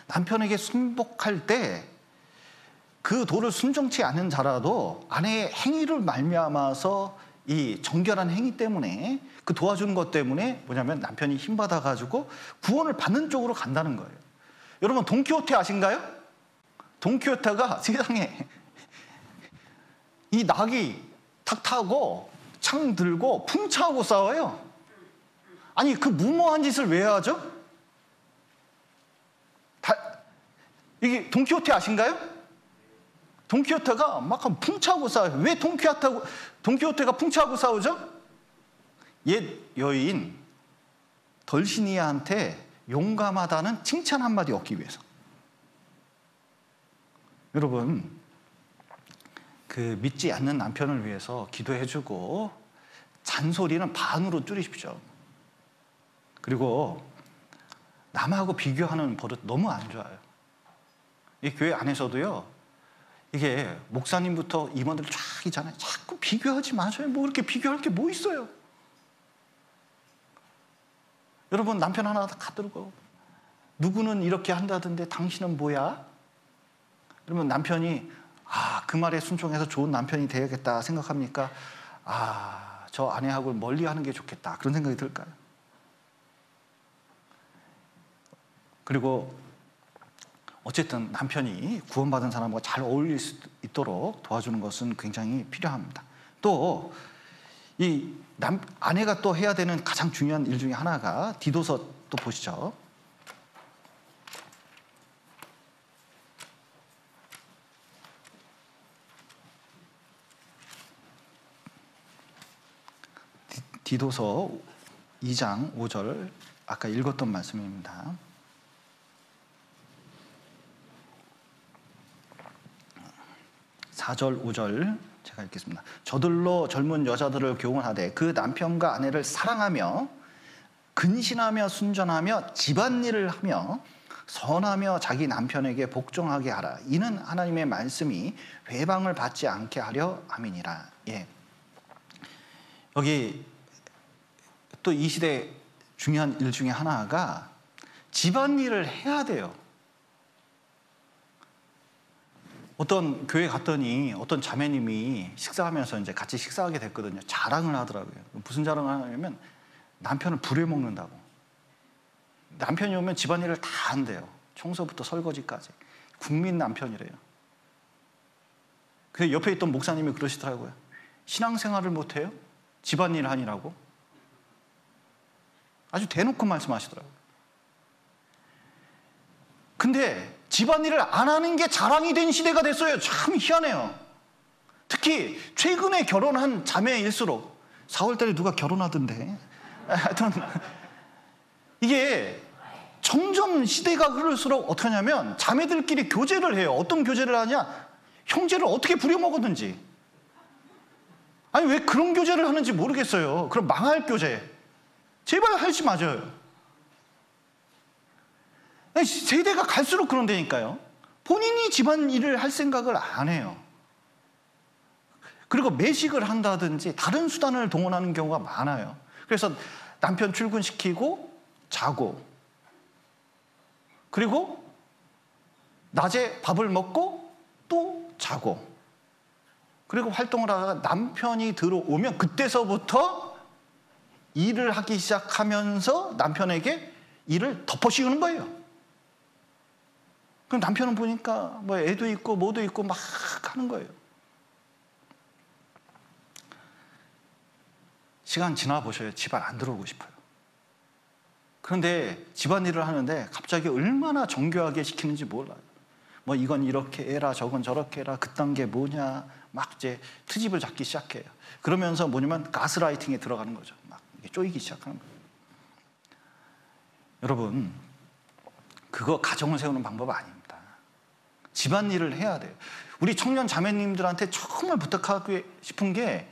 남편에게 순복할 때 그 도를 순종치 않은 자라도 아내의 행위를 말미암아서 이 정결한 행위 때문에 그 도와주는 것 때문에 뭐냐면 남편이 힘받아가지고 구원을 받는 쪽으로 간다는 거예요. 여러분 돈키호테 아신가요? 돈키호테가 세상에 이 낙이 탁 타고 창 들고 풍차하고 싸워요. 아니 그 무모한 짓을 왜 하죠? 이게 돈키호테 아신가요? 돈키호테가 막 풍차하고 싸워요. 왜 돈키호테가 풍차하고 싸우죠? 옛 여인 덜시니아한테 용감하다는 칭찬 한마디 얻기 위해서. 여러분 그 믿지 않는 남편을 위해서 기도해주고 잔소리는 반으로 줄이십시오. 그리고 남하고 비교하는 버릇 너무 안 좋아요. 이 교회 안에서도요, 이게 목사님부터 임원들 쫙 있잖아요. 자꾸 비교하지 마세요. 뭐 이렇게 비교할 게 뭐 있어요? 여러분 남편 하나 가들고 누구는 이렇게 한다던데 당신은 뭐야? 그러면 남편이 그 말에 순종해서 좋은 남편이 되야겠다 생각합니까? 저 아내하고 멀리하는 게 좋겠다 그런 생각이 들까요? 그리고 어쨌든 남편이 구원받은 사람과 잘 어울릴 수 있도록 도와주는 것은 굉장히 필요합니다. 또 이 아내가 또 해야 되는 가장 중요한 일 중에 하나가 디도서 또 보시죠. 디도서 2장 5절 아까 읽었던 말씀입니다. 4절 5절 제가 읽겠습니다. 저들로 젊은 여자들을 교훈하되 그 남편과 아내를 사랑하며 근신하며 순전하며 집안일을 하며 선하며 자기 남편에게 복종하게 하라. 이는 하나님의 말씀이 회방을 받지 않게 하려 함이니라. 예. 여기 또 이 시대 중요한 일 중에 하나가 집안일을 해야 돼요. 어떤 교회 갔더니 어떤 자매님이 식사하면서 이제 같이 식사하게 됐거든요. 자랑을 하더라고요. 무슨 자랑을 하냐면 남편을 부려먹는다고. 남편이 오면 집안일을 다 한대요. 청소부터 설거지까지. 국민 남편이래요. 그 옆에 있던 목사님이 그러시더라고요. 신앙생활을 못해요? 집안일 하니라고? 아주 대놓고 말씀하시더라고요. 근데 집안일을 안 하는 게 자랑이 된 시대가 됐어요. 참 희한해요. 특히 최근에 결혼한 자매일수록 4월달에 누가 결혼하던데 하여튼 이게 점점 시대가 흐를수록 어떻게 하냐면 자매들끼리 교제를 해요. 어떤 교제를 하냐? 형제를 어떻게 부려먹었는지. 아니 왜 그런 교제를 하는지 모르겠어요. 그럼 망할 교제. 제발 하지 마세요. 세대가 갈수록 그런다니까요. 본인이 집안일을 할 생각을 안 해요. 그리고 매식을 한다든지 다른 수단을 동원하는 경우가 많아요. 그래서 남편 출근시키고 자고 그리고 낮에 밥을 먹고 또 자고 그리고 활동을 하다가 남편이 들어오면 그때서부터 일을 하기 시작하면서 남편에게 일을 덮어씌우는 거예요. 그럼 남편은 보니까 뭐 애도 있고 뭐도 있고 막 하는 거예요. 시간 지나 보셔요. 집안 안 들어오고 싶어요. 그런데 집안일을 하는데 갑자기 얼마나 정교하게 시키는지 몰라요. 뭐 이건 이렇게 해라 저건 저렇게 해라 그딴 게 뭐냐 막 이제 트집을 잡기 시작해요. 그러면서 뭐냐면 가스라이팅에 들어가는 거죠. 막 쪼이기 시작하는 거예요. 여러분 그거 가정을 세우는 방법 아닙니다. 집안일을 해야 돼요. 우리 청년 자매님들한테 정말 부탁하고 싶은 게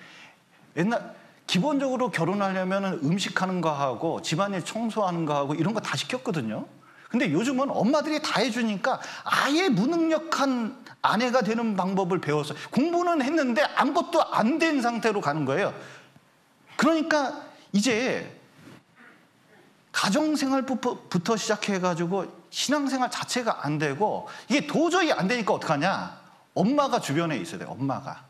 기본적으로 결혼하려면 음식하는 거 하고 집안일 청소하는 거 하고 이런 거 다 시켰거든요. 근데 요즘은 엄마들이 다 해주니까 아예 무능력한 아내가 되는 방법을 배워서 공부는 했는데 아무것도 안 된 상태로 가는 거예요. 그러니까 이제 가정생활부터 시작해가지고 신앙생활 자체가 안 되고 이게 도저히 안 되니까 어떡하냐? 엄마가 주변에 있어야 돼요. 엄마가.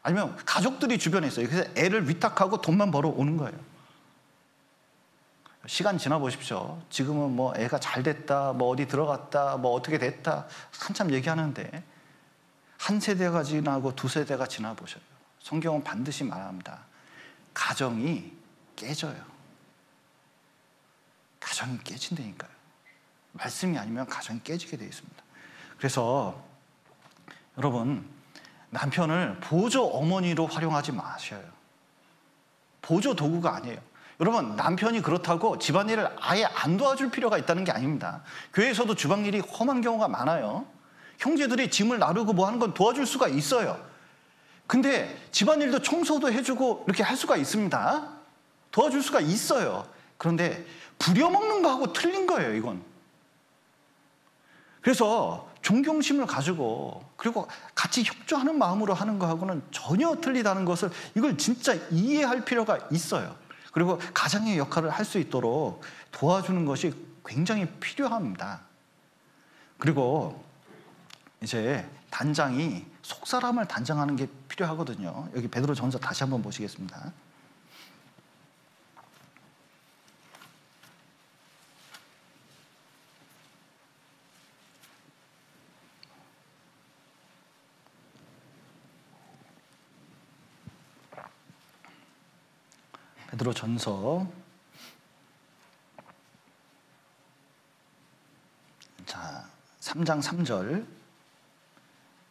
아니면 가족들이 주변에 있어요. 그래서 애를 위탁하고 돈만 벌어 오는 거예요. 시간 지나보십시오. 지금은 뭐 애가 잘 됐다, 뭐 어디 들어갔다, 뭐 어떻게 됐다 한참 얘기하는데 한 세대가 지나고 두 세대가 지나보셔요. 성경은 반드시 말합니다. 가정이 깨져요. 가정이 깨진다니까요. 말씀이 아니면 가정이 깨지게 되어 있습니다. 그래서 여러분, 남편을 보조 어머니로 활용하지 마셔요. 보조 도구가 아니에요. 여러분, 남편이 그렇다고 집안일을 아예 안 도와줄 필요가 있다는 게 아닙니다. 교회에서도 주방일이 험한 경우가 많아요. 형제들이 짐을 나르고 뭐 하는 건 도와줄 수가 있어요. 근데 집안일도 청소도 해주고 이렇게 할 수가 있습니다. 도와줄 수가 있어요. 그런데 부려먹는 거하고 틀린 거예요, 이건. 그래서 존경심을 가지고 그리고 같이 협조하는 마음으로 하는 거하고는 전혀 틀리다는 것을 이걸 진짜 이해할 필요가 있어요. 그리고 가장의 역할을 할 수 있도록 도와주는 것이 굉장히 필요합니다. 그리고 이제 단장이 속사람을 단장하는 게 필요하거든요. 여기 베드로전서 다시 한번 보시겠습니다. 베드로전서 3장 3절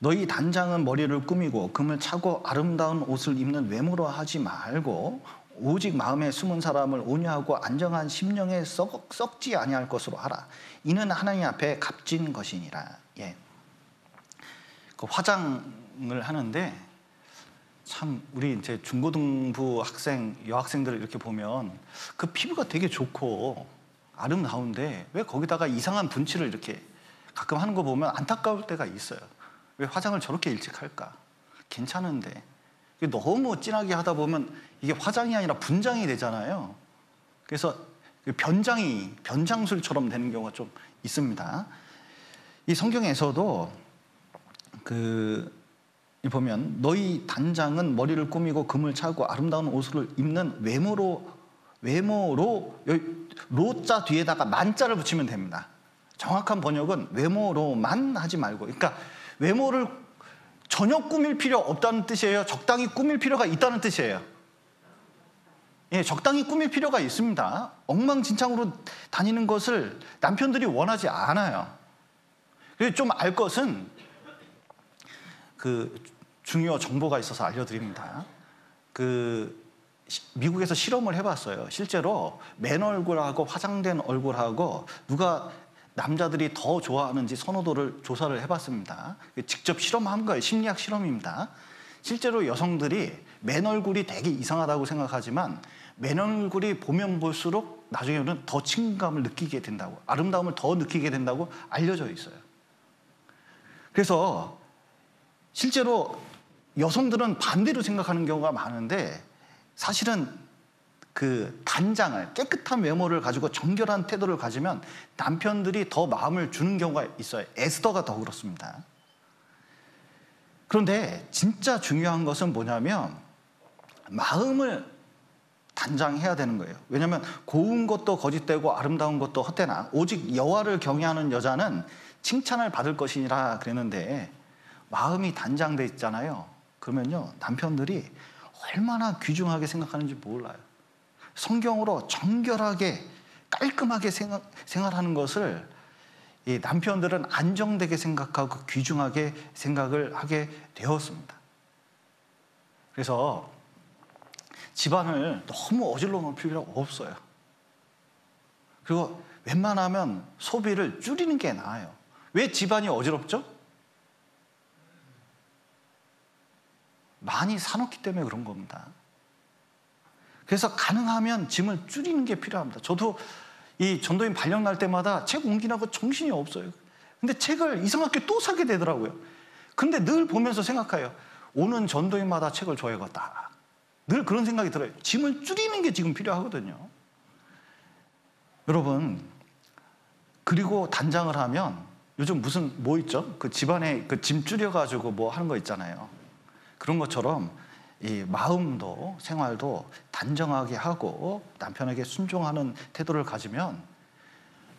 너희 단장은 머리를 꾸미고 금을 차고 아름다운 옷을 입는 외모로 하지 말고 오직 마음에 숨은 사람을 온유하고 안정한 심령에 썩지 아니할 것으로 하라. 이는 하나님 앞에 값진 것이니라. 예. 그 화장을 하는데 참 우리 이제 중고등부 학생, 여학생들을 이렇게 보면 그 피부가 되게 좋고 아름다운데 왜 거기다가 이상한 분칠을 이렇게 가끔 하는 거 보면 안타까울 때가 있어요. 왜 화장을 저렇게 일찍 할까? 괜찮은데 너무 진하게 하다 보면 이게 화장이 아니라 분장이 되잖아요. 그래서 변장술처럼 되는 경우가 좀 있습니다. 이 성경에서도 보면 너희 단장은 머리를 꾸미고 금을 차고 아름다운 옷을 입는 외모로 로자 뒤에다가 만자를 붙이면 됩니다. 정확한 번역은 외모로만 하지 말고, 그러니까 외모를 전혀 꾸밀 필요 없다는 뜻이에요? 적당히 꾸밀 필요가 있다는 뜻이에요? 예, 적당히 꾸밀 필요가 있습니다. 엉망진창으로 다니는 것을 남편들이 원하지 않아요. 그래서 좀 알 것은 중요 정보가 있어서 알려드립니다. 미국에서 실험을 해봤어요. 실제로 맨 얼굴하고 화장된 얼굴하고 누가 남자들이 더 좋아하는지 선호도를 조사를 해봤습니다. 직접 실험한 거예요. 심리학 실험입니다. 실제로 여성들이 맨 얼굴이 되게 이상하다고 생각하지만 맨 얼굴이 보면 볼수록 나중에는 더 친근감을 느끼게 된다고, 아름다움을 더 느끼게 된다고 알려져 있어요. 그래서 실제로 여성들은 반대로 생각하는 경우가 많은데 사실은 단장을, 깨끗한 외모를 가지고 정결한 태도를 가지면 남편들이 더 마음을 주는 경우가 있어요. 에스더가 더 그렇습니다. 그런데 진짜 중요한 것은 뭐냐면 마음을 단장해야 되는 거예요. 왜냐하면 고운 것도 거짓되고 아름다운 것도 헛되나 오직 여호와를 경외하는 여자는 칭찬을 받을 것이니라 그랬는데 마음이 단장돼 있잖아요. 그러면요, 남편들이 얼마나 귀중하게 생각하는지 몰라요. 성경으로 정결하게 깔끔하게 생활하는 것을 이 남편들은 안정되게 생각하고 귀중하게 생각을 하게 되었습니다. 그래서 집안을 너무 어질러 놓을 필요가 없어요. 그리고 웬만하면 소비를 줄이는 게 나아요. 왜 집안이 어지럽죠? 많이 사놓기 때문에 그런 겁니다. 그래서 가능하면 짐을 줄이는 게 필요합니다. 저도 이 전도인 발령 날 때마다 책 옮기라고 정신이 없어요. 근데 책을 이상하게 또 사게 되더라고요. 근데 늘 보면서 생각해요. 오는 전도인마다 책을 줘야겠다. 늘 그런 생각이 들어요. 짐을 줄이는 게 지금 필요하거든요. 여러분, 그리고 단장을 하면 요즘 무슨 뭐 있죠? 그 집안에 그 짐 줄여가지고 뭐 하는 거 있잖아요. 그런 것처럼 이 마음도 생활도 단정하게 하고 남편에게 순종하는 태도를 가지면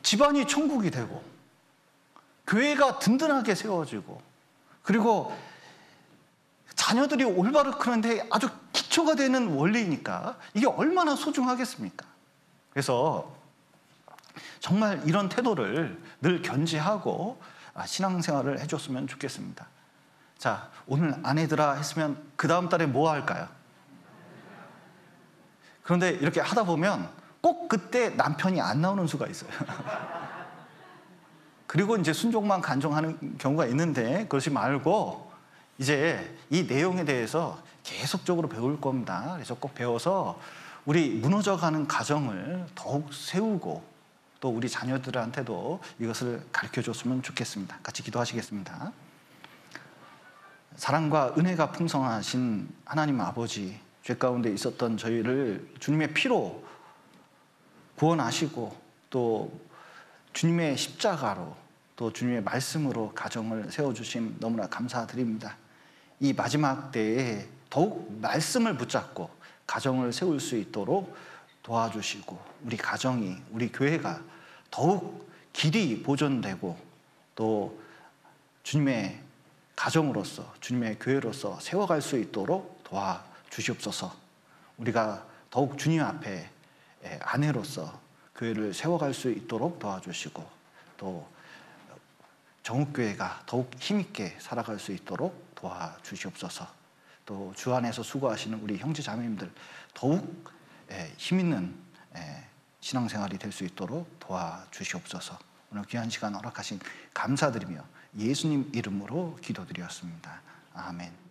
집안이 천국이 되고 교회가 든든하게 세워지고 그리고 자녀들이 올바로 크는데 아주 기초가 되는 원리니까 이게 얼마나 소중하겠습니까? 그래서 정말 이런 태도를 늘 견지하고 신앙생활을 해줬으면 좋겠습니다. 자, 오늘 아내들아 했으면 그 다음 달에 뭐 할까요? 그런데 이렇게 하다 보면 꼭 그때 남편이 안 나오는 수가 있어요. 그리고 이제 순종만 간청하는 경우가 있는데 그러지 말고 이제 이 내용에 대해서 계속적으로 배울 겁니다. 그래서 꼭 배워서 우리 무너져가는 가정을 더욱 세우고 또 우리 자녀들한테도 이것을 가르쳐줬으면 좋겠습니다. 같이 기도하시겠습니다. 사랑과 은혜가 풍성하신 하나님 아버지, 죄 가운데 있었던 저희를 주님의 피로 구원하시고 또 주님의 십자가로 또 주님의 말씀으로 가정을 세워주심 너무나 감사드립니다. 이 마지막 때에 더욱 말씀을 붙잡고 가정을 세울 수 있도록 도와주시고 우리 가정이, 우리 교회가 더욱 길이 보존되고 또 주님의 가정으로서 주님의 교회로서 세워갈 수 있도록 도와주시옵소서. 우리가 더욱 주님 앞에 아내로서 교회를 세워갈 수 있도록 도와주시고 또 정읍교회가 더욱 힘있게 살아갈 수 있도록 도와주시옵소서. 또 주 안에서 수고하시는 우리 형제 자매님들 더욱 힘있는 신앙생활이 될 수 있도록 도와주시옵소서. 오늘 귀한 시간 허락하신 감사드리며 예수님 이름으로 기도드렸습니다. 아멘.